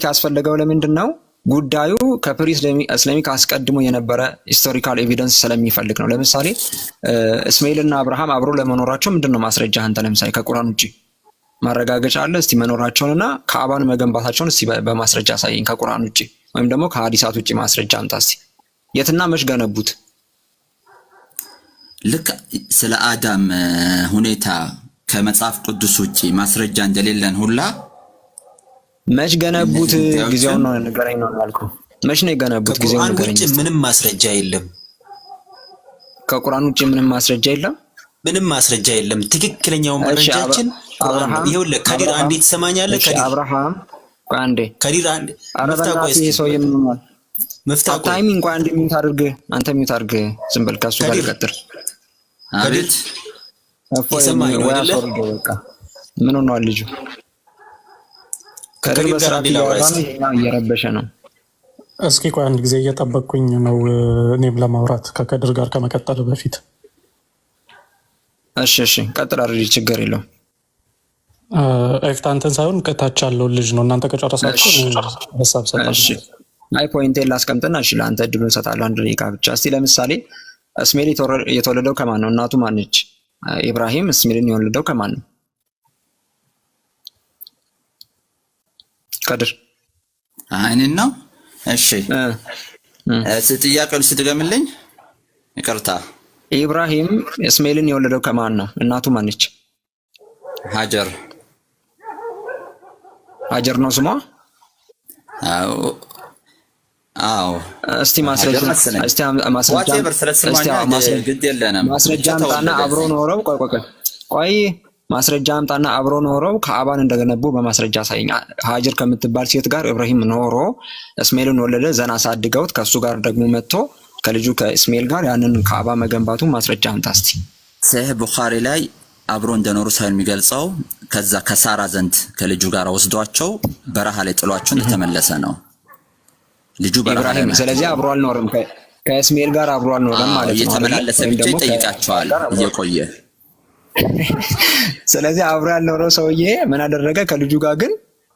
[SPEAKER 5] ያስፈልገው ለምንድን ነው? ጉዳዩ ከፕሪ ኢስላሚክ አስቀድሞ የነበረ ሂስቶሪካል ኤቪደንስ ስለሚፈልግ ነው። ለምሳሌ እስማኤልና አብርሃም አብሮ ለመኖራቸው ምንድነው ማስረጃ? አንተ ለምሳሌ ከቁርአን ውጪ ማረጋገጫ አለ? እስቲ መኖራቸውንና ከአባን መገንባታቸውን እስቲ በማስረጃ አሳየኝ ከቁርአን ውጪ፣ ወይም ደግሞ ከሐዲሳት ውጪ ማስረጃ አምጣ እስቲ። የትና መች ገነቡት?
[SPEAKER 2] ልክ ስለ አዳም ሁኔታ ከመጽሐፍ ቅዱስ ውጪ ማስረጃ እንደሌለን ሁላ
[SPEAKER 5] መች ገነቡት? ጊዜውን ነው ንገረኝ ነው ያልኩህ። መች ነው የገነቡት? ጊዜውን ንገረኝ።
[SPEAKER 6] ከቁርአን ውጪ ምንም ማስረጃ የለም።
[SPEAKER 5] ከቁርአን ውጪ ምንም ማስረጃ የለም።
[SPEAKER 6] ምንም ማስረጃ የለም። ትክክለኛው መረጃችን ቁርአን ነው። ይኸውልህ ከዲር አንዴ ትሰማኛለህ? ከዲር
[SPEAKER 5] አብርሃም አንዴ
[SPEAKER 6] ከዲር አንዴ
[SPEAKER 5] መፍታቆይ ሰው የምንማል መፍታቆይ ታይሚንግ አንዴ ሚውት አድርግ። አንተ ሚውት አድርግ። ዝም በል ከሱ ጋር ቀጥል።
[SPEAKER 2] አቤት
[SPEAKER 6] ይሰማኝ ነው አይደለ?
[SPEAKER 5] በቃ ምን ሆኗል ልጁ? ከድር በስርዓት እያወራ ነው፣ እየረበሸ ነው።
[SPEAKER 4] እስኪ ቆይ አንድ ጊዜ እየጠበቅኩኝ ነው እኔም ለማውራት ከከድር ጋር ከመቀጠል በፊት።
[SPEAKER 5] እሺ ቀጥል አድርጊ፣ ችግር የለውም።
[SPEAKER 4] ኤፍታንተን ሳይሆን ከታች ያለው ልጅ ነው። እናንተ ከጨረሳችሁ ሀሳብ ሰጣችሁ።
[SPEAKER 5] እሺ አይ ፖይንቴን ላስቀምጥና እሺ ለአንተ እድሉን እሰጣለሁ፣ 1 ደቂቃ ብቻ። እስቲ ለምሳሌ እስማኤል የተወለደው ከማን ነው? እናቱ ማን ነች? ኢብራሂም እስማኤልን የወለደው ከማን ነው? ከድር
[SPEAKER 2] አይኔን ነው። እሺ ጥያቄውን ስትገምልኝ ይቅርታ።
[SPEAKER 5] ኢብራሂም እስማኤልን የወለደው ከማን ነው? እናቱ ማን ነች?
[SPEAKER 2] ሀጀር
[SPEAKER 5] ነው ስሟ?
[SPEAKER 2] አዎ።
[SPEAKER 5] እስቲ ማስረጃ አምጣና አብሮ ኖረው ቆይ ማስረጃ አምጣና አብሮ ኖረው ከአባን እንደገነቡ በማስረጃ ሳይኝ። ሀጀር ከምትባል ሴት ጋር ኢብራሂም ኖሮ እስማኤልን ወለደ። ዘና አሳድገውት ከሱ ጋር ደግሞ መጥቶ ከልጁ ከእስማኤል ጋር ያንን ከአባ መገንባቱ ማስረጃ አምጣ እስቲ።
[SPEAKER 2] ሰሂህ ቡኻሪ ላይ አብሮ እንደኖሩ ሳይሆን የሚገልጸው ከዛ ከሳራ ዘንድ ከልጁ ጋር ወስዷቸው በረሃ ላይ ጥሏቸው እንደተመለሰ ነው ልጁ በረሃ ላይ።
[SPEAKER 5] ስለዚህ አብሮ አልኖርም፣ ከእስማኤል ጋር አብሮ አልኖርም ማለት ነው።
[SPEAKER 2] እየተመላለሰ ብቻ ይጠይቃቸዋል እየቆየ።
[SPEAKER 5] ስለዚህ አብሮ ያልኖረው ሰውዬ ምን አደረገ? ከልጁ ጋር ግን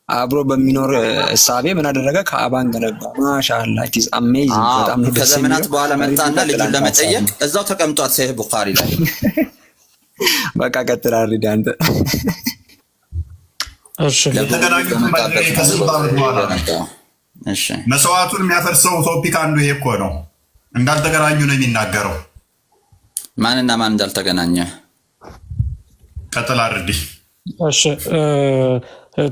[SPEAKER 5] አብሮ በሚኖር እሳቤ ምን አደረገ? ከአባን ገነባ። ማሻአላ ኢት ኢዝ አሜዚንግ። በጣም ነው ደስ የሚለው።
[SPEAKER 2] ከዘመናት በኋላ መጣና ልጁን ለመጠየቅ እዛው ተቀምጧል ሰሂህ ቡኻሪ ላይ።
[SPEAKER 5] በቃ ቀጥል አድርግ አንተ።
[SPEAKER 4] እሺ
[SPEAKER 2] እሺ
[SPEAKER 1] መስዋዕቱን የሚያፈርሰው ቶፒክ አንዱ ይሄ እኮ ነው። እንዳልተገናኙ ነው የሚናገረው።
[SPEAKER 2] ማንና ማን እንዳልተገናኘ
[SPEAKER 1] ቀጥል አድርግ።
[SPEAKER 4] እሺ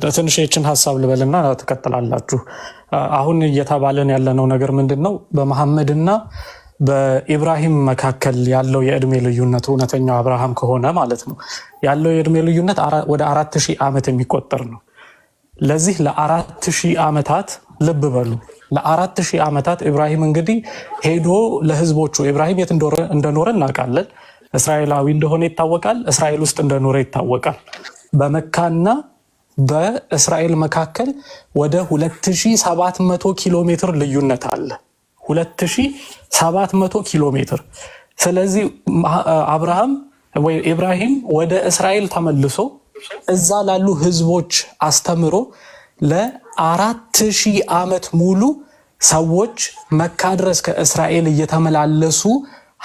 [SPEAKER 4] ትንሽ የችን ሀሳብ ልበልና ትቀጥላላችሁ። አሁን እየተባለን ያለነው ነገር ምንድነው? በመሐመድና በኢብራሂም መካከል ያለው የእድሜ ልዩነት እውነተኛው አብርሃም ከሆነ ማለት ነው ያለው የእድሜ ልዩነት ወደ 4000 ዓመት የሚቆጠር ነው። ለዚህ ለ4000 ዓመታት ልብ በሉ፣ ለ4000 ዓመታት ኢብራሂም እንግዲህ ሄዶ ለህዝቦቹ ኢብራሂም የት እንደኖረ እናውቃለን። እስራኤላዊ እንደሆነ ይታወቃል። እስራኤል ውስጥ እንደኖረ ይታወቃል። በመካና በእስራኤል መካከል ወደ 2700 ኪሎ ሜትር ልዩነት አለ። 2700 ኪሎ ሜትር። ስለዚህ አብርሃም ወይ ኢብራሂም ወደ እስራኤል ተመልሶ እዛ ላሉ ህዝቦች አስተምሮ ለ4000 ዓመት ሙሉ ሰዎች መካ ድረስ ከእስራኤል እየተመላለሱ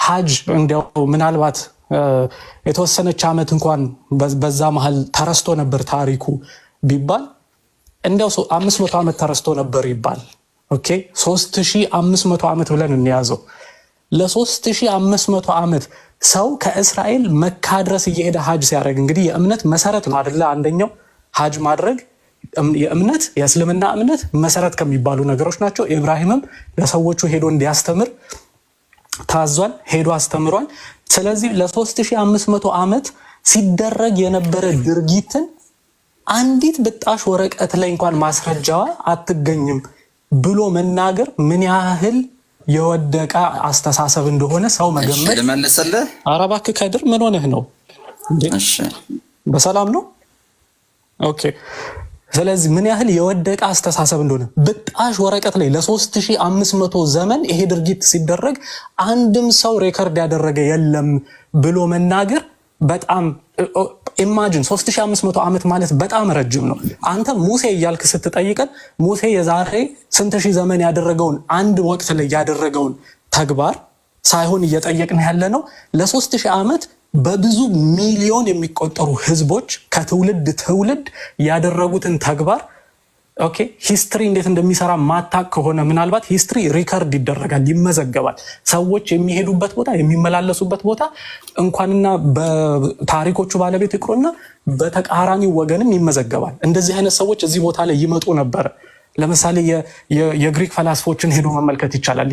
[SPEAKER 4] ሀጅ እንዲያው ምናልባት የተወሰነች ዓመት እንኳን በዛ መሃል ተረስቶ ነበር ታሪኩ ቢባል እንዲያው 500 ዓመት ተረስቶ ነበር ይባል። ኦኬ 3500 ዓመት ብለን እንያዘው። ለ3500 ዓመት ሰው ከእስራኤል መካ ድረስ እየሄደ ሀጅ ሲያደርግ እንግዲህ የእምነት መሰረት ነው አይደለ? አንደኛው ሀጅ ማድረግ የእምነት የእስልምና እምነት መሰረት ከሚባሉ ነገሮች ናቸው። ኢብራሂምም ለሰዎቹ ሄዶ እንዲያስተምር ታዟል፣ ሄዶ አስተምሯል። ስለዚህ ለ3500 ዓመት ሲደረግ የነበረ ድርጊትን አንዲት ብጣሽ ወረቀት ላይ እንኳን ማስረጃዋ አትገኝም ብሎ መናገር ምን ያህል የወደቀ አስተሳሰብ እንደሆነ ሰው መገመት።
[SPEAKER 2] ልመልስልህ።
[SPEAKER 4] ኧረ እባክህ ከድር ምን ሆነህ ነው?
[SPEAKER 2] እሺ
[SPEAKER 4] በሰላም ነው? ኦኬ። ስለዚህ ምን ያህል የወደቀ አስተሳሰብ እንደሆነ ብጣሽ ወረቀት ላይ ለ3500 ዘመን ይሄ ድርጊት ሲደረግ አንድም ሰው ሬከርድ ያደረገ የለም ብሎ መናገር በጣም ኢማጂን 3500 ዓመት ማለት በጣም ረጅም ነው። አንተ ሙሴ እያልክ ስትጠይቀን ሙሴ የዛሬ ስንት ሺህ ዘመን ያደረገውን አንድ ወቅት ላይ ያደረገውን ተግባር ሳይሆን እየጠየቅን ያለ ነው ለ3000 ዓመት በብዙ ሚሊዮን የሚቆጠሩ ህዝቦች ከትውልድ ትውልድ ያደረጉትን ተግባር። ኦኬ ሂስትሪ እንዴት እንደሚሰራ ማታቅ ከሆነ ምናልባት ሂስትሪ ሪከርድ ይደረጋል፣ ይመዘገባል። ሰዎች የሚሄዱበት ቦታ የሚመላለሱበት ቦታ እንኳንና በታሪኮቹ ባለቤት ይቅሩና በተቃራኒ ወገንም ይመዘገባል። እንደዚህ አይነት ሰዎች እዚህ ቦታ ላይ ይመጡ ነበር። ለምሳሌ የግሪክ ፈላስፎችን ሄዶ መመልከት ይቻላል።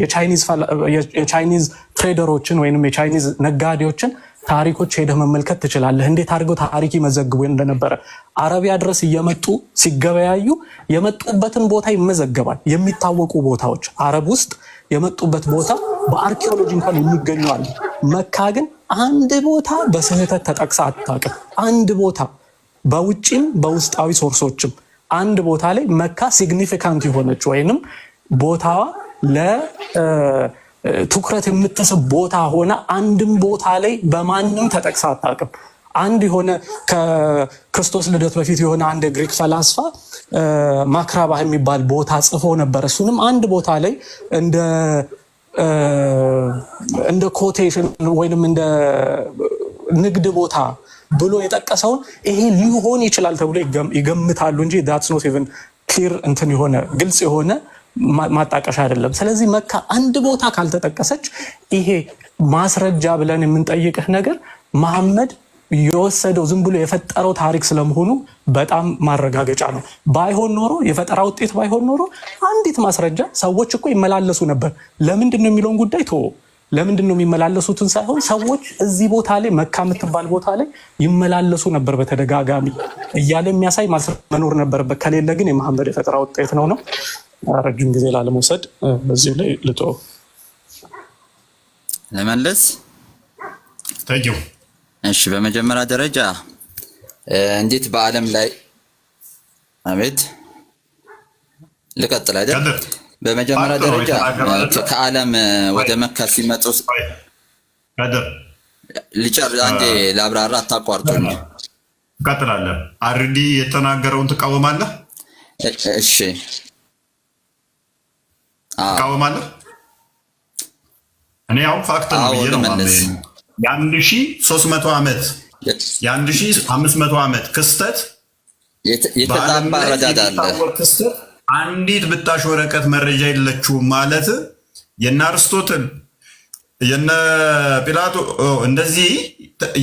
[SPEAKER 4] የቻይኒዝ ትሬደሮችን ወይንም የቻይኒዝ ነጋዴዎችን ታሪኮች ሄደህ መመልከት ትችላለህ። እንዴት አድርገው ታሪክ ይመዘግቡ እንደነበረ አረቢያ ድረስ እየመጡ ሲገበያዩ የመጡበትን ቦታ ይመዘገባል። የሚታወቁ ቦታዎች አረብ ውስጥ የመጡበት ቦታ በአርኪኦሎጂ እንኳን የሚገኙ አሉ። መካ ግን አንድ ቦታ በስህተት ተጠቅሳ አታውቅም። አንድ ቦታ በውጪም በውስጣዊ ሶርሶችም አንድ ቦታ ላይ መካ ሲግኒፊካንት የሆነች ወይንም ቦታዋ ለትኩረት የምትስብ ቦታ ሆነ አንድም ቦታ ላይ በማንም ተጠቅሳ አታውቅም። አንድ የሆነ ከክርስቶስ ልደት በፊት የሆነ አንድ ግሪክ ፈላስፋ ማክራባህ የሚባል ቦታ ጽፎ ነበር። እሱንም አንድ ቦታ ላይ እንደ ኮቴሽን ወይንም እንደ ንግድ ቦታ ብሎ የጠቀሰውን ይሄ ሊሆን ይችላል ተብሎ ይገምታሉ እንጂ that's not even clear እንትን የሆነ ግልጽ የሆነ ማጣቀሻ አይደለም። ስለዚህ መካ አንድ ቦታ ካልተጠቀሰች ይሄ ማስረጃ ብለን የምንጠይቅህ ነገር መሐመድ የወሰደው ዝም ብሎ የፈጠረው ታሪክ ስለመሆኑ በጣም ማረጋገጫ ነው። ባይሆን ኖሮ የፈጠራ ውጤት ባይሆን ኖሮ አንዲት ማስረጃ ሰዎች እኮ ይመላለሱ ነበር። ለምንድን ነው የሚለውን ጉዳይ ተወው። ለምንድን ነው የሚመላለሱትን ሳይሆን ሰዎች እዚህ ቦታ ላይ መካ የምትባል ቦታ ላይ ይመላለሱ ነበር በተደጋጋሚ እያለ የሚያሳይ ማስረጃ መኖር ነበረበት። ከሌለ ግን የመሐመድ የፈጠራ ውጤት ነው። ረጅም ጊዜ ላለመውሰድ በዚሁ ላይ ልተወው።
[SPEAKER 2] ለመለስ
[SPEAKER 1] ታንኪዩ።
[SPEAKER 2] እሺ፣ በመጀመሪያ ደረጃ እንዴት በዓለም ላይ አቤት ልቀጥል አይደል? በመጀመሪያ ደረጃ ከዓለም ወደ መካ ሲመጡ ልጨርስ አንዴ ላብራራ፣ አታቋርጡኝ።
[SPEAKER 1] ቀጥላለህ። አርዲ የተናገረውን ትቃወማለህ?
[SPEAKER 2] እሺ
[SPEAKER 1] ትቃወማለህ? እኔ ያው ፋክት ነው ብዬ ነው ማለት የ1300 ዓመት የ1500 ዓመት ክስተት
[SPEAKER 2] የተጣባ ረዳዳ አለ።
[SPEAKER 1] አንዲት ብጣሽ ወረቀት መረጃ የለችውም ማለት የነ አርስቶትል የነ ጲላጦ እንደዚህ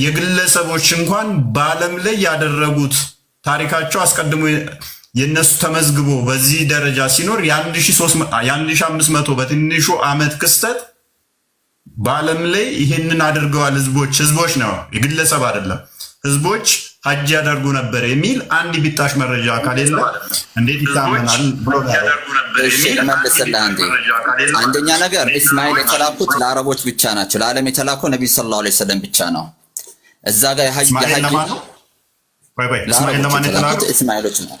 [SPEAKER 1] የግለሰቦች እንኳን በዓለም ላይ ያደረጉት ታሪካቸው አስቀድሞ የነሱ ተመዝግቦ በዚህ ደረጃ ሲኖር የ1500 በትንሹ ዓመት ክስተት በዓለም ላይ ይሄንን አድርገዋል። ህዝቦች ነው የግለሰብ አይደለም። ህዝቦች ሀጅ ያደርጉ ነበር የሚል አንድ ቢጣሽ መረጃ ከሌለ እንዴት ይታመናል ብሎ
[SPEAKER 2] አንደኛ ነገር እስማኤል የተላኩት ለአረቦች ብቻ ናቸው። ለዓለም የተላከው ነብዩ ሰለላሁ ዐለይሂ ወሰለም ብቻ ነው። እዛ ጋር የሀጅ እስማኤሎች ነው።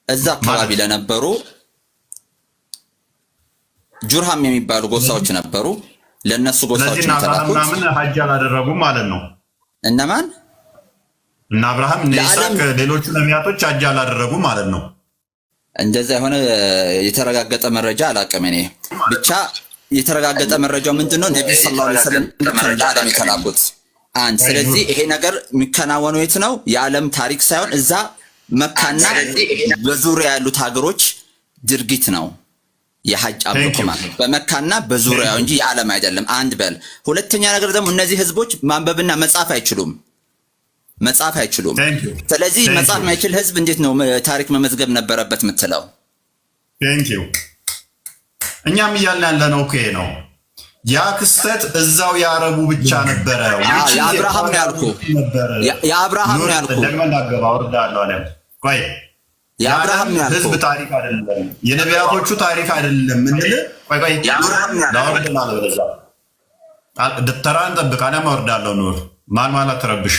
[SPEAKER 2] እዛ አካባቢ ለነበሩ ጁርሃም የሚባሉ ጎሳዎች ነበሩ። ለነሱ ጎሳዎች ተላኩት።
[SPEAKER 1] ምን ሀጅ አላደረጉም ማለት ነው።
[SPEAKER 2] እነማን?
[SPEAKER 1] እና አብርሃም እና ይስሐቅ ሌሎቹ ነቢያቶች ሀጅ አላደረጉም ማለት ነው።
[SPEAKER 2] እንደዛ የሆነ የተረጋገጠ መረጃ አላውቅም እኔ ብቻ። የተረጋገጠ መረጃው ምንድነው? ነብዩ ሰለላሁ ዐለይሂ ወሰለም ለዓለም የተላኩት አንድ። ስለዚህ ይሄ ነገር የሚከናወነው የት ነው? የዓለም ታሪክ ሳይሆን እዛ መካና በዙሪያ ያሉት ሀገሮች ድርጊት ነው። የሐጅ አምልኮ ማለት በመካና በዙሪያው እንጂ የዓለም አይደለም። አንድ በል። ሁለተኛ ነገር ደግሞ እነዚህ ህዝቦች ማንበብና መጻፍ አይችሉም። ስለዚህ መጻፍ ማይችል ህዝብ እንዴት ነው ታሪክ መመዝገብ ነበረበት የምትለው?
[SPEAKER 1] ቴንኪዩ። እኛም እያልን ያለነው እኮ ነው። ያ ክስተት እዛው የአረቡ ብቻ ነበረ።
[SPEAKER 2] የአብርሃም ነው ያልኩህ። የአብርሃም ነው ያልኩህ። የአብርሃም ነው ያልኩህ።
[SPEAKER 1] ህዝብ ታሪክ አይደለም፣ የነቢያቶቹ ታሪክ አይደለም። ምንድን ተራን ጠብቅ። አለም አወርዳለሁ። ኑር ማን አትረብሽ።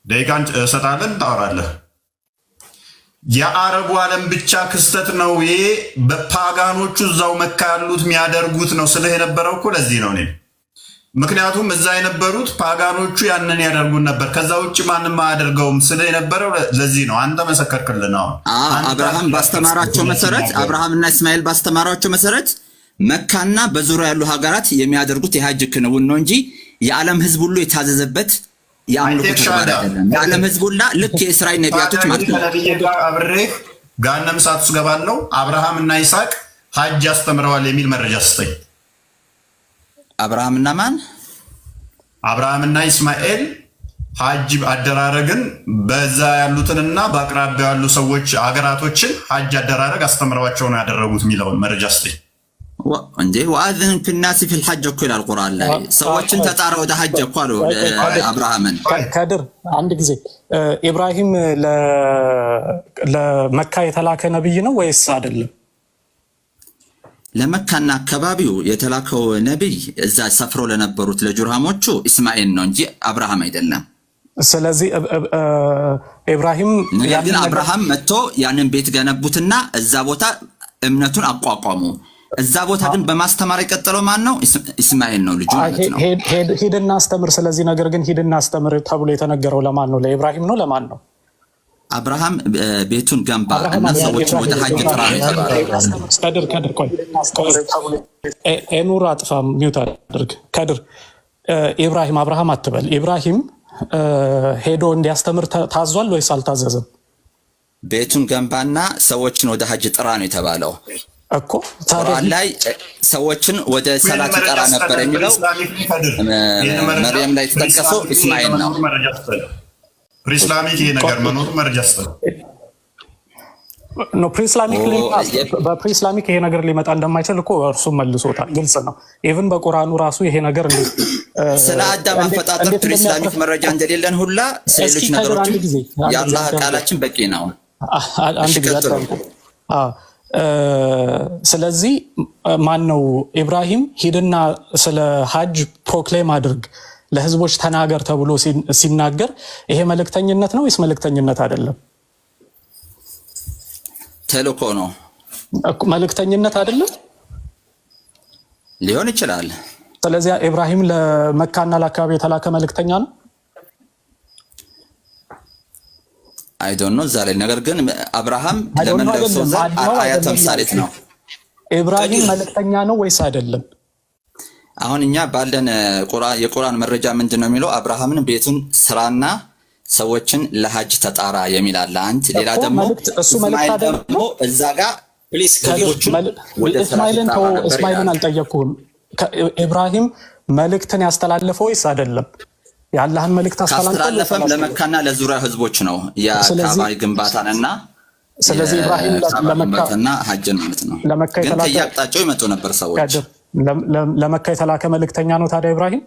[SPEAKER 1] ደቂቃን እሰጣለን፣ ታወራለህ። የአረቡ ዓለም ብቻ ክስተት ነው ይሄ። በፓጋኖቹ እዛው መካ ያሉት የሚያደርጉት ነው ስለ የነበረው እኮ ለዚህ ነው እኔ። ምክንያቱም እዛ የነበሩት ፓጋኖቹ ያንን ያደርጉን ነበር። ከዛ ውጭ ማንም አያደርገውም ስለ የነበረው ለዚህ ነው። አንተ መሰከርክልን።
[SPEAKER 2] አብርሃም ባስተማራቸው መሰረት፣ አብርሃምና እስማኤል ባስተማራቸው መሰረት መካና በዙሪያ ያሉ ሀገራት የሚያደርጉት የሀጅ ክንውን ነው እንጂ የዓለም ህዝብ ሁሉ የታዘዘበት የአምልኮ ተግባር አይደለም። የዓለም ህዝብ ሁላ ልክ የእስራኤል ነቢያቶች ማለት ነው።
[SPEAKER 1] አብሬህ ገሃነመ እሳት ውስጥ ገባለሁ። አብርሃም እና ይስሐቅ ሀጅ አስተምረዋል የሚል መረጃ ስጠኝ።
[SPEAKER 2] አብርሃምና ማን?
[SPEAKER 1] አብርሃምና እስማኤል ሀጅ አደራረግን በዛ ያሉትንና በአቅራቢያ ያሉ ሰዎች ሀገራቶችን ሀጅ አደራረግ አስተምረዋቸው ነው ያደረጉት የሚለውን መረጃ ስጠኝ።
[SPEAKER 2] እንዴ ወአዝን ፊናሲ ፊል ሐጅ እኮ ይላል ቁርአን ላይ። ሰዎችን ተጣራ ወደ ሐጅ እኮ አሉ አብርሃምን።
[SPEAKER 4] ከድር አንድ ጊዜ ኢብራሂም ለመካ የተላከ ነብይ ነው ወይስ አይደለም?
[SPEAKER 2] ለመካና አካባቢው የተላከው ነብይ እዛ ሰፍረው ለነበሩት ለጁርሃሞቹ እስማኤል ነው እንጂ አብርሃም አይደለም።
[SPEAKER 4] ስለዚህ ኢብራሂም
[SPEAKER 2] ግን አብርሃም መጥቶ ያንን ቤት ገነቡትና እዛ ቦታ እምነቱን አቋቋሙ። እዛ ቦታ ግን በማስተማር የቀጠለው ማን ነው? እስማኤል ነው ልጁ ማለት ነው።
[SPEAKER 4] ሂድና አስተምር። ስለዚህ ነገር ግን ሂድና አስተምር ተብሎ የተነገረው ለማን ነው? ለኢብራሂም ነው? ለማን ነው?
[SPEAKER 2] አብርሃም ቤቱን ገንባ እና ሰዎችን ወደ ሀጅ ጥራ ነው የተባለው።
[SPEAKER 4] ከድር ቆይ ኤኑር አጥፋ፣ ሚውት አድርግ። ከድር ኢብራሂም አብርሃም አትበል። ኢብራሂም ሄዶ እንዲያስተምር ታዟል ወይስ አልታዘዘም?
[SPEAKER 2] ቤቱን ገንባና ሰዎችን ወደ ሀጅ ጥራ ነው የተባለው እኮ። ቁርአን ላይ ሰዎችን ወደ ሰላት ይጠራ ነበር የሚለው መርየም ላይ የተጠቀሰው እስማኤል ነው።
[SPEAKER 1] ፕሪስላሚክ ይሄ ነገር መኖሩ መረጃ
[SPEAKER 4] ነው። በፕሪስላሚክ ይሄ ነገር ሊመጣ እንደማይችል እኮ እርሱ መልሶታል። ግልጽ ነው። ኢቭን በቁርአኑ ራሱ ይሄ ነገር
[SPEAKER 2] ስለ አዳም አፈጣጠር ፕሪስላሚክ መረጃ እንደሌለን ሁላ ሌሎች ነገሮችም የአላህ ቃላችን በቂ ነው።
[SPEAKER 4] አንድ ጊዜ ስለዚህ ማን ነው ኢብራሂም ሂድና ስለ ሀጅ ፕሮክሌም አድርግ ለህዝቦች ተናገር ተብሎ ሲናገር ይሄ መልእክተኝነት ነው ወይስ መልእክተኝነት አይደለም?
[SPEAKER 2] ተልእኮ ነው።
[SPEAKER 4] መልእክተኝነት አይደለም
[SPEAKER 2] ሊሆን ይችላል።
[SPEAKER 4] ስለዚህ ኢብራሂም ለመካና ለአካባቢ የተላከ መልእክተኛ ነው።
[SPEAKER 2] አይ ዶንት ኖ ዛሬ ነገር ግን አብርሃም ለምን ለሰው አያ ተምሳሌት ነው።
[SPEAKER 4] ኢብራሂም መልእክተኛ ነው ወይስ አይደለም?
[SPEAKER 2] አሁን እኛ ባለን የቁርአን መረጃ ምንድነው የሚለው? አብርሃምን ቤቱን ስራና ሰዎችን ለሀጅ ተጣራ የሚል አለ። አንድ ሌላ ደግሞ እስማኤል ደግሞ እዛ ጋር ፕሊስ ከሌሎቹ ወደ
[SPEAKER 4] እስማኤልን አልጠየቅኩም። ኢብራሂም መልእክትን ያስተላለፈው ወይስ አይደለም? የአላህን መልእክት
[SPEAKER 2] አስተላለፈም ለመካና ለዙሪያ ህዝቦች ነው የካባ ግንባታንና
[SPEAKER 4] ስለዚህ ኢብራሂም
[SPEAKER 2] ለመካና ሀጅን ማለት ነው። ግን ከየአቅጣጫው ይመጡ ነበር ሰዎች።
[SPEAKER 4] ለመካ የተላከ መልእክተኛ ነው ታዲያ ኢብራሂም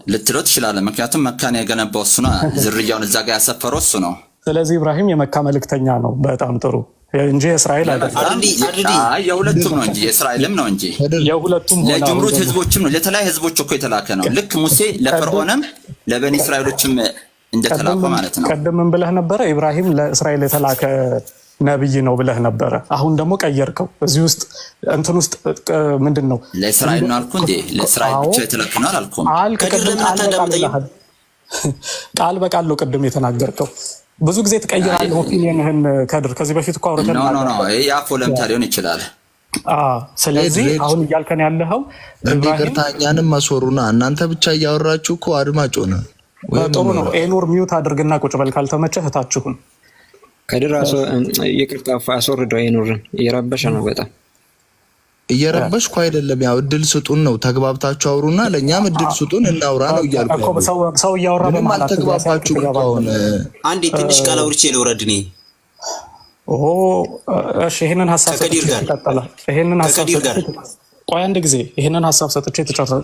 [SPEAKER 2] ልትለው ትችላለህ። ምክንያቱም መካን የገነባው እሱ ነው፣ ዝርያውን እዛ ጋር ያሰፈረው እሱ ነው።
[SPEAKER 4] ስለዚህ ኢብራሂም የመካ መልእክተኛ ነው። በጣም ጥሩ እንጂ የእስራኤል አይደለም።
[SPEAKER 2] የሁለቱም ነው እንጂ የእስራኤልም ነው እንጂ
[SPEAKER 4] የሁለቱም
[SPEAKER 2] ለጅምሩት ህዝቦችም ነው፣ ለተለያዩ ህዝቦች እኮ የተላከ ነው። ልክ ሙሴ ለፈርዖንም ለበኒ እስራኤሎችም እንደተላከ ማለት ነው።
[SPEAKER 4] ቀደም ምን ብለህ ነበረ? ኢብራሂም ለእስራኤል የተላከ ነብይ ነው ብለህ ነበረ። አሁን ደግሞ ቀየርከው። እዚህ ውስጥ እንትን ውስጥ ምንድን ነው?
[SPEAKER 2] ለእስራኤል ነው አልኩ እንዴ? ለእስራኤል ብቻ የተላከ ነው አላልኩም።
[SPEAKER 4] ቃል በቃል ነው ቅድም የተናገርከው። ብዙ ጊዜ ትቀይራለህ ኦፒኒየንህን ከድር። ከዚህ በፊት እኮ አውርተን
[SPEAKER 2] ነው የአፎ ለምታ ሊሆን ይችላል።
[SPEAKER 4] ስለዚህ አሁን እያልከን ያለኸው
[SPEAKER 7] እኛንም ማስወሩና እናንተ ብቻ እያወራችሁ እኮ አድማጭ ሆነ።
[SPEAKER 4] ጥሩ ነው። ኤኑር ሚውት አድርግና ቁጭ በል ካልተመቸህ እታችሁን
[SPEAKER 5] ከድር ይቅርታ አስወርደው። ኤኑርን እየረበሸ ነው በጣም።
[SPEAKER 7] እየረበሽኩ አይደለም፣ ያው እድል ስጡን ነው። ተግባብታችሁ አውሩና ለእኛም እድል ስጡን እናውራ ነው እያልኩ ነው።
[SPEAKER 4] ሰው እያወራ በመሀል
[SPEAKER 7] አልተግባባችሁ ከሆነ
[SPEAKER 6] አንዴ ትንሽ ቃል አውርቼ ልውረድ እኔ።
[SPEAKER 4] እሺ ይሄንን ሀሳብ ቆይ አንድ ጊዜ ይሄንን ሀሳብ ሰጥቼ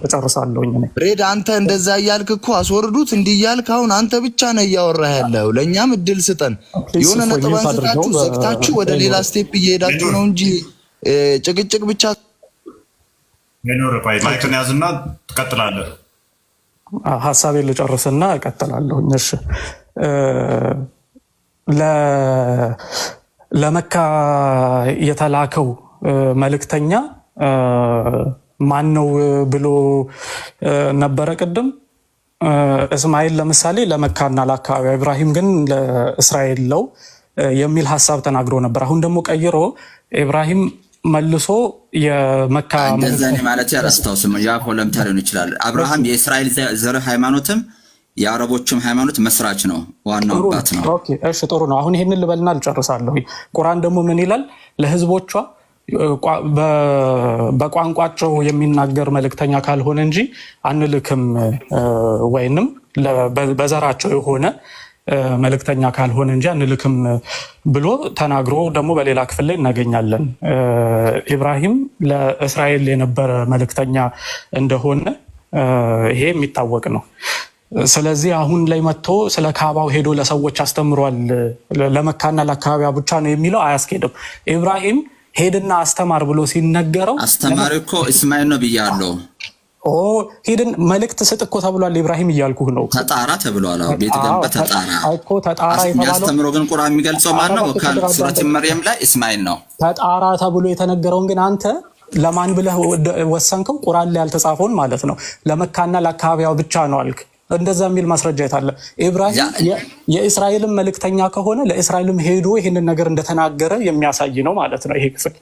[SPEAKER 4] እጨርሳለሁኝ።
[SPEAKER 7] ሬድ አንተ እንደዛ እያልክ እኮ አስወርዱት እንዲህ እያልክ አሁን አንተ ብቻ ነህ እያወራህ ያለው። ለእኛም እድል ስጠን። የሆነ ነጥብ አንስታችሁ ዘግታችሁ ወደ ሌላ ስቴፕ እየሄዳችሁ ነው እንጂ ጭቅጭቅ ብቻ።
[SPEAKER 1] ማይክን ያዝና ትቀጥላለህ።
[SPEAKER 4] ሀሳቤን ልጨርስና እቀጥላለሁኝ። እሺ ለመካ የተላከው መልእክተኛ ማን ነው ብሎ ነበረ ቅድም። እስማኤል ለምሳሌ ለመካና ለአካባቢ፣ ኢብራሂም ግን ለእስራኤል ነው የሚል ሀሳብ ተናግሮ ነበር። አሁን ደግሞ ቀይሮ ኢብራሂም መልሶ የመካ
[SPEAKER 2] እንደዛኔ ማለት ያላስታውስም ያፎ ለምታ ሊሆን ይችላል። አብርሃም የእስራኤል ዘር ሃይማኖትም የአረቦችም ሃይማኖት መስራች ነው፣ ዋናው አባት ነው።
[SPEAKER 4] ኦኬ እሺ ጥሩ ነው። አሁን ይሄንን ልበልና ልጨርሳለሁ። ቁርአን ደግሞ ምን ይላል? ለህዝቦቿ በቋንቋቸው የሚናገር መልእክተኛ ካልሆነ እንጂ አንልክም፣ ወይንም በዘራቸው የሆነ መልእክተኛ ካልሆነ እንጂ አንልክም ብሎ ተናግሮ ደግሞ በሌላ ክፍል ላይ እናገኛለን። ኢብራሂም ለእስራኤል የነበረ መልእክተኛ እንደሆነ ይሄ የሚታወቅ ነው። ስለዚህ አሁን ላይ መጥቶ ስለ ካባው ሄዶ ለሰዎች አስተምሯል፣ ለመካና ለአካባቢያ ብቻ ነው የሚለው አያስኬድም። ኢብራሂም ሄድና አስተማር ብሎ ሲነገረው
[SPEAKER 2] አስተማሪ እኮ እስማኤል ነው ብያለሁ።
[SPEAKER 4] ሄድን መልእክት ስጥ እኮ ተብሏል ኢብራሂም እያልኩህ ነው።
[SPEAKER 2] ተጣራ ተብሏል። ቤት ገንበት ተጣራ
[SPEAKER 4] እኮ ተጣራ የተባለው
[SPEAKER 2] ያስተምሮ ግን ቁርአን የሚገልጸው ማን ነው? ሱረት መርየም ላይ እስማኤል ነው
[SPEAKER 4] ተጣራ ተብሎ የተነገረውን ግን አንተ ለማን ብለህ ወሰንከው? ቁርአን ላይ ያልተጻፈውን ማለት ነው። ለመካና ለአካባቢው ብቻ ነው አልክ። እንደዛ የሚል ማስረጃ የታለ? ኢብራሂም የእስራኤልን መልእክተኛ ከሆነ ለእስራኤልም ሄዶ ይሄንን ነገር እንደተናገረ የሚያሳይ ነው ማለት ነው ይሄ ክፍል።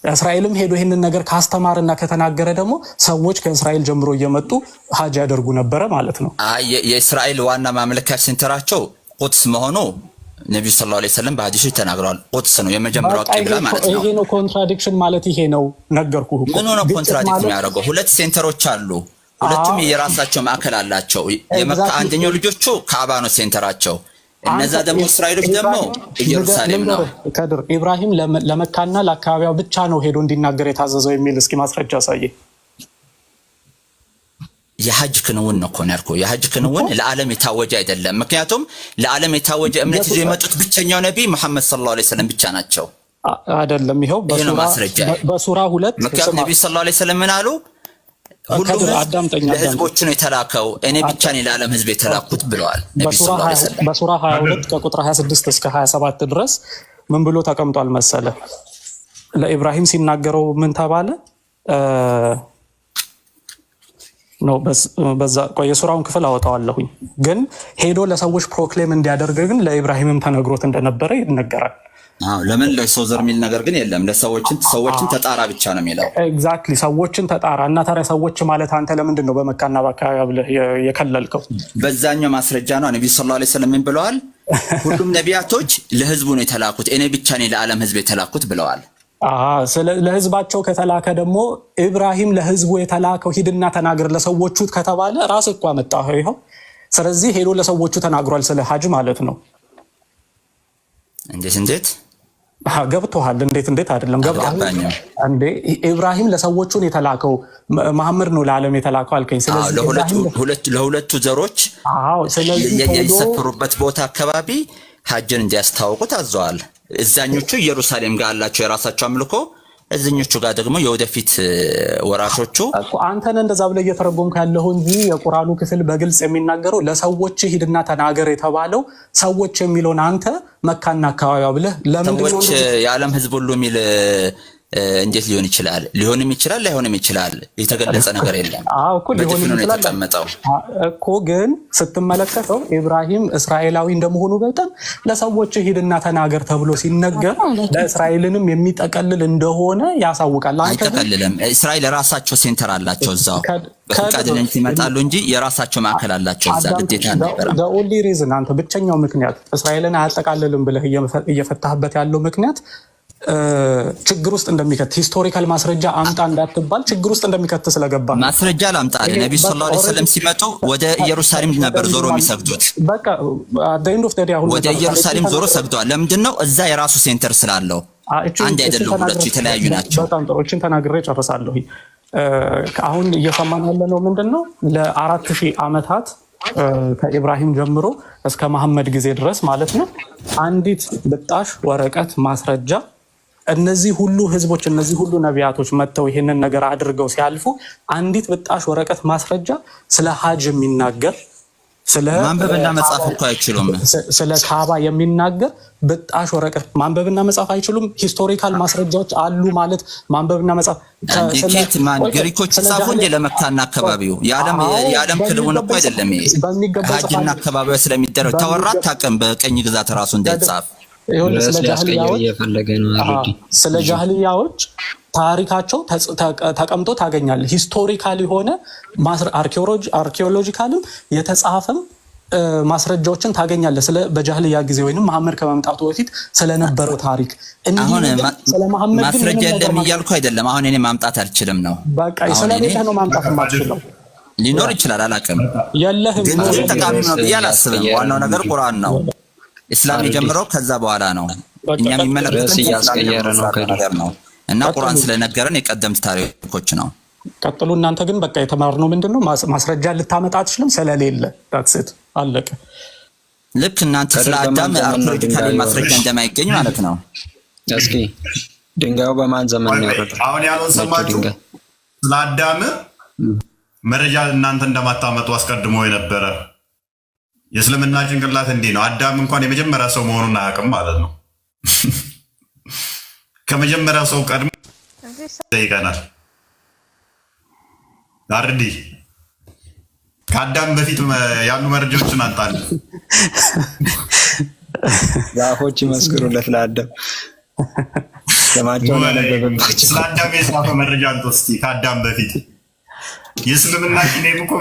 [SPEAKER 4] እስራኤልም ሄዶ ይሄንን ነገር ካስተማርና ከተናገረ ደግሞ ሰዎች ከእስራኤል ጀምሮ እየመጡ ሀጅ ያደርጉ ነበረ ማለት ነው።
[SPEAKER 2] የእስራኤል ዋና ማምለኪያ ሴንተራቸው ቁድስ መሆኑ ነብዩ ሰለላሁ ዐለይሂ ወሰለም በሐዲሶች ተናግረዋል። ቁድስ ነው የመጀመሪያው ቂብላ ማለት ነው።
[SPEAKER 4] ይሄ ነው ኮንትራዲክሽን ማለት ይሄ ነው ነገርኩህ።
[SPEAKER 2] ምን ነው ኮንትራዲክት የሚያደርገው? ሁለት ሴንተሮች አሉ። ሁለቱም የራሳቸው ማዕከል አላቸው። የመካ አንደኛው ልጆቹ ካዕባ ነው ሴንተራቸው። እነዛ ደግሞ እስራኤሎች ደግሞ ኢየሩሳሌም ነው።
[SPEAKER 4] ከድር ኢብራሂም ለመካና ለአካባቢው ብቻ ነው ሄዶ እንዲናገር የታዘዘው የሚል እስኪ ማስረጃ አሳየ።
[SPEAKER 2] የሐጅ ክንውን ነው እኮ ነው ያልኩህ። የሐጅ ክንውን ለዓለም የታወጀ አይደለም። ምክንያቱም ለዓለም የታወጀ እምነት ይዘው የመጡት ብቸኛው ነብይ መሐመድ ሰለላሁ ዐለይሂ ወሰለም ብቻ ናቸው።
[SPEAKER 4] አይደለም ይሄው በሱራ 2
[SPEAKER 2] ምክንያቱም ነብዩ ሰለላሁ ዐለይሂ ወሰለም ምን አሉ? ሁሉም ለህዝቦቹ ነው የተላከው፣ እኔ ብቻ ነኝ ለዓለም ህዝብ የተላኩት ብለዋል ነብዩ ሰለላሁ ዐለይሂ ወሰለም።
[SPEAKER 4] በሱራ 22 ከቁጥር 26 እስከ 27 ድረስ ምን ብሎ ተቀምጧል መሰለ? ለኢብራሂም ሲናገረው ምን ተባለ? ነው በዛ ቆይ የሱራውን ክፍል አወጣዋለሁኝ። ግን ሄዶ ለሰዎች ፕሮክሌም እንዲያደርግ ግን ለኢብራሂምም ተነግሮት እንደነበረ ይነገራል።
[SPEAKER 2] ለምን ለሰው ዘር የሚል ነገር ግን የለም። ሰዎችን ተጣራ ብቻ ነው የሚለው።
[SPEAKER 4] ኤግዛክትሊ ሰዎችን ተጣራ እና ታዲያ ሰዎች ማለት አንተ ለምንድን ነው በመካና በአካባቢ ብለህ የከለልከው?
[SPEAKER 2] በዛኛው ማስረጃ ነው። ነብዩ ሰለላሁ ዐለይሂ ወሰለም ምን ብለዋል? ሁሉም ነቢያቶች ለህዝቡ ነው የተላኩት፣ እኔ ብቻ ነኝ ለዓለም ህዝብ የተላኩት ብለዋል።
[SPEAKER 4] ለህዝባቸው ከተላከ ደግሞ ኢብራሂም ለህዝቡ የተላከው ሂድና ተናገር ለሰዎቹ ከተባለ ራስህ እኮ አመጣኸው ይኸው። ስለዚህ ሄዶ ለሰዎቹ ተናግሯል ስለ ሀጅ ማለት ነው።
[SPEAKER 2] እንዴት
[SPEAKER 4] ገብቶሃል? እንዴት አይደለም ገብቶሃል እንዴ? ኢብራሂም ለሰዎቹን የተላከው መሐመድ ነው ለዓለም የተላከው አልከኝ። ስለዚህ
[SPEAKER 2] ለሁለቱ ዘሮች የሰፈሩበት ቦታ አካባቢ ሀጅን እንዲያስተዋውቁ ታዘዋል። እዛኞቹ ኢየሩሳሌም ጋር አላቸው የራሳቸው አምልኮ፣ እዚኞቹ ጋር ደግሞ የወደፊት ወራሾቹ።
[SPEAKER 4] አንተን እንደዛ ብለህ እየተረጎምክ ያለው እንጂ የቁርአኑ ክፍል በግልጽ የሚናገረው ለሰዎች ሂድና ተናገር የተባለው ሰዎች የሚለውን አንተ መካና አካባቢው ብለህ ለምንድን ነው
[SPEAKER 2] የዓለም ህዝብ ሁሉ የሚል እንዴት ሊሆን ይችላል? ሊሆንም ይችላል ላይሆንም ይችላል። የተገለጸ ነገር የለም።
[SPEAKER 4] እኮ ሊሆንም ይችላል እኮ ግን ስትመለከተው ኢብራሂም እስራኤላዊ እንደመሆኑ በጣም ለሰዎች ሂድና ተናገር ተብሎ ሲነገር ለእስራኤልንም የሚጠቀልል እንደሆነ ያሳውቃል።
[SPEAKER 2] አይጠቀልልም። እስራኤል የራሳቸው ሴንተር አላቸው እዛው በፈቃደኝነት ይመጣሉ እንጂ የራሳቸው ማዕከል አላቸው እዛ። ግዴታ ነበር።
[SPEAKER 4] ኦንሊ ሪዝን አንተ ብቸኛው ምክንያት እስራኤልን አያጠቃልልም ብለህ እየፈታህበት ያለው ምክንያት ችግር ውስጥ እንደሚከት ሂስቶሪካል ማስረጃ አምጣ እንዳትባል ችግር ውስጥ እንደሚከት ስለገባ
[SPEAKER 2] ማስረጃ ላምጣ አለ። ነብዩ ሰለላሁ ዐለይሂ ወሰለም ሲመጡ ወደ ኢየሩሳሌም ነበር ዞሮ የሚሰግዱት።
[SPEAKER 4] በቃ አደይንዶ ፍተዲ አሁን
[SPEAKER 2] ወደ ኢየሩሳሌም ዞሮ ሰግደዋል። ለምንድን ነው? እዛ የራሱ ሴንተር ስላለው። አንድ አይደለም፣ ሁለቱ የተለያዩ ናቸው።
[SPEAKER 4] በጣም ጥሩ። እቺን ተናግሬ ጨርሳለሁ። አሁን እየሰማን ያለነው ምንድነው? ለ4000 ዓመታት ከኢብራሂም ጀምሮ እስከ መሐመድ ጊዜ ድረስ ማለት ነው አንዲት ብጣሽ ወረቀት ማስረጃ እነዚህ ሁሉ ህዝቦች እነዚህ ሁሉ ነቢያቶች መጥተው ይሄንን ነገር አድርገው ሲያልፉ አንዲት ብጣሽ ወረቀት ማስረጃ ስለ ሀጅ የሚናገር ስለ
[SPEAKER 2] ማንበብና መጻፍ እኮ አይችሉም።
[SPEAKER 4] ስለ ካባ የሚናገር ብጣሽ ወረቀት ማንበብና መጻፍ አይችሉም። ሂስቶሪካል ማስረጃዎች አሉ ማለት ማንበብና መጻፍ
[SPEAKER 2] ከሰለት ማን ግሪኮች ጻፉ እንደ ለመካና አካባቢው የዓለም ክልሉን እኮ አይደለም። ሀጅና አካባቢው ስለሚደረግ ተወራት ታቀም በቀኝ ግዛት ራሱ እንዳይጻፍ
[SPEAKER 4] ስለ ጃህልያዎች ታሪካቸው ተቀምጦ ታገኛለህ። ሂስቶሪካል የሆነ አርኪኦሎጂካልም የተጻፈም ማስረጃዎችን ታገኛለህ። ስለ በጃህልያ ጊዜ ወይንም መሐመድ ከመምጣቱ በፊት ስለነበረው ታሪክ
[SPEAKER 2] አሁን ስለ መሐመድ ማስረጃ የለም እያልኩ አይደለም። አሁን እኔ ማምጣት አልችልም ነው።
[SPEAKER 4] በቃ ስለሌለ ነው ማምጣት የማትችለው።
[SPEAKER 2] ሊኖር ይችላል አላውቅም፣
[SPEAKER 4] የለህም።
[SPEAKER 2] ግን ተቃሚ ነው ብዬ አላስብም። ዋናው ነገር ቁርአን ነው። እስላም የጀመረው ከዛ በኋላ ነው። እኛ የሚመለከተን
[SPEAKER 5] ያስቀየረ ነው
[SPEAKER 2] እና ቁርአን ስለነገረን የቀደምት ታሪኮች ነው።
[SPEAKER 4] ቀጥሉ። እናንተ ግን በቃ የተማርነው ምንድነው? ማስረጃ ልታመጣ አትችልም ስለሌለ ዳትስ አለቀ።
[SPEAKER 2] ልክ እናንተ ስለ አዳም አርኪኦሎጂካሊ ማስረጃ እንደማይገኝ ማለት ነው።
[SPEAKER 5] እስኪ ድንጋዩ በማን ዘመን ነው ያወረደው?
[SPEAKER 1] አሁን ያለው ሰማችሁ? ስለ አዳም መረጃ እናንተ እንደማታመጡ አስቀድሞ የነበረ የእስልምና ጭንቅላት እንዲህ ነው። አዳም እንኳን የመጀመሪያ ሰው መሆኑን አያውቅም ማለት ነው። ከመጀመሪያ ሰው ቀድሞ ይጠይቀናል። አርዲ ከአዳም በፊት ያሉ መረጃዎችን አንጣል።
[SPEAKER 5] ዛፎች ይመስክሩለት ለአዳም ለማጫወት አለበባቸው።
[SPEAKER 1] ስለ አዳም የጻፈ መረጃ አንተ እስቲ ከአዳም በፊት የእስልምና ኪኔም እኮ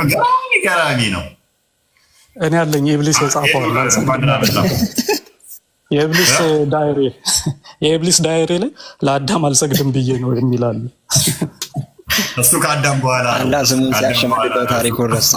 [SPEAKER 1] ገራሚ ነው።
[SPEAKER 4] እኔ ያለኝ የኢብሊስ የጻፈው የኢብሊስ ዳይሪ ላይ ለአዳም አልሰግድም ብዬ ነው የሚላል።
[SPEAKER 1] እሱ ከአዳም በኋላ
[SPEAKER 5] አላህ ስሙን ሲያሸማድደው ታሪኩን ረሳ።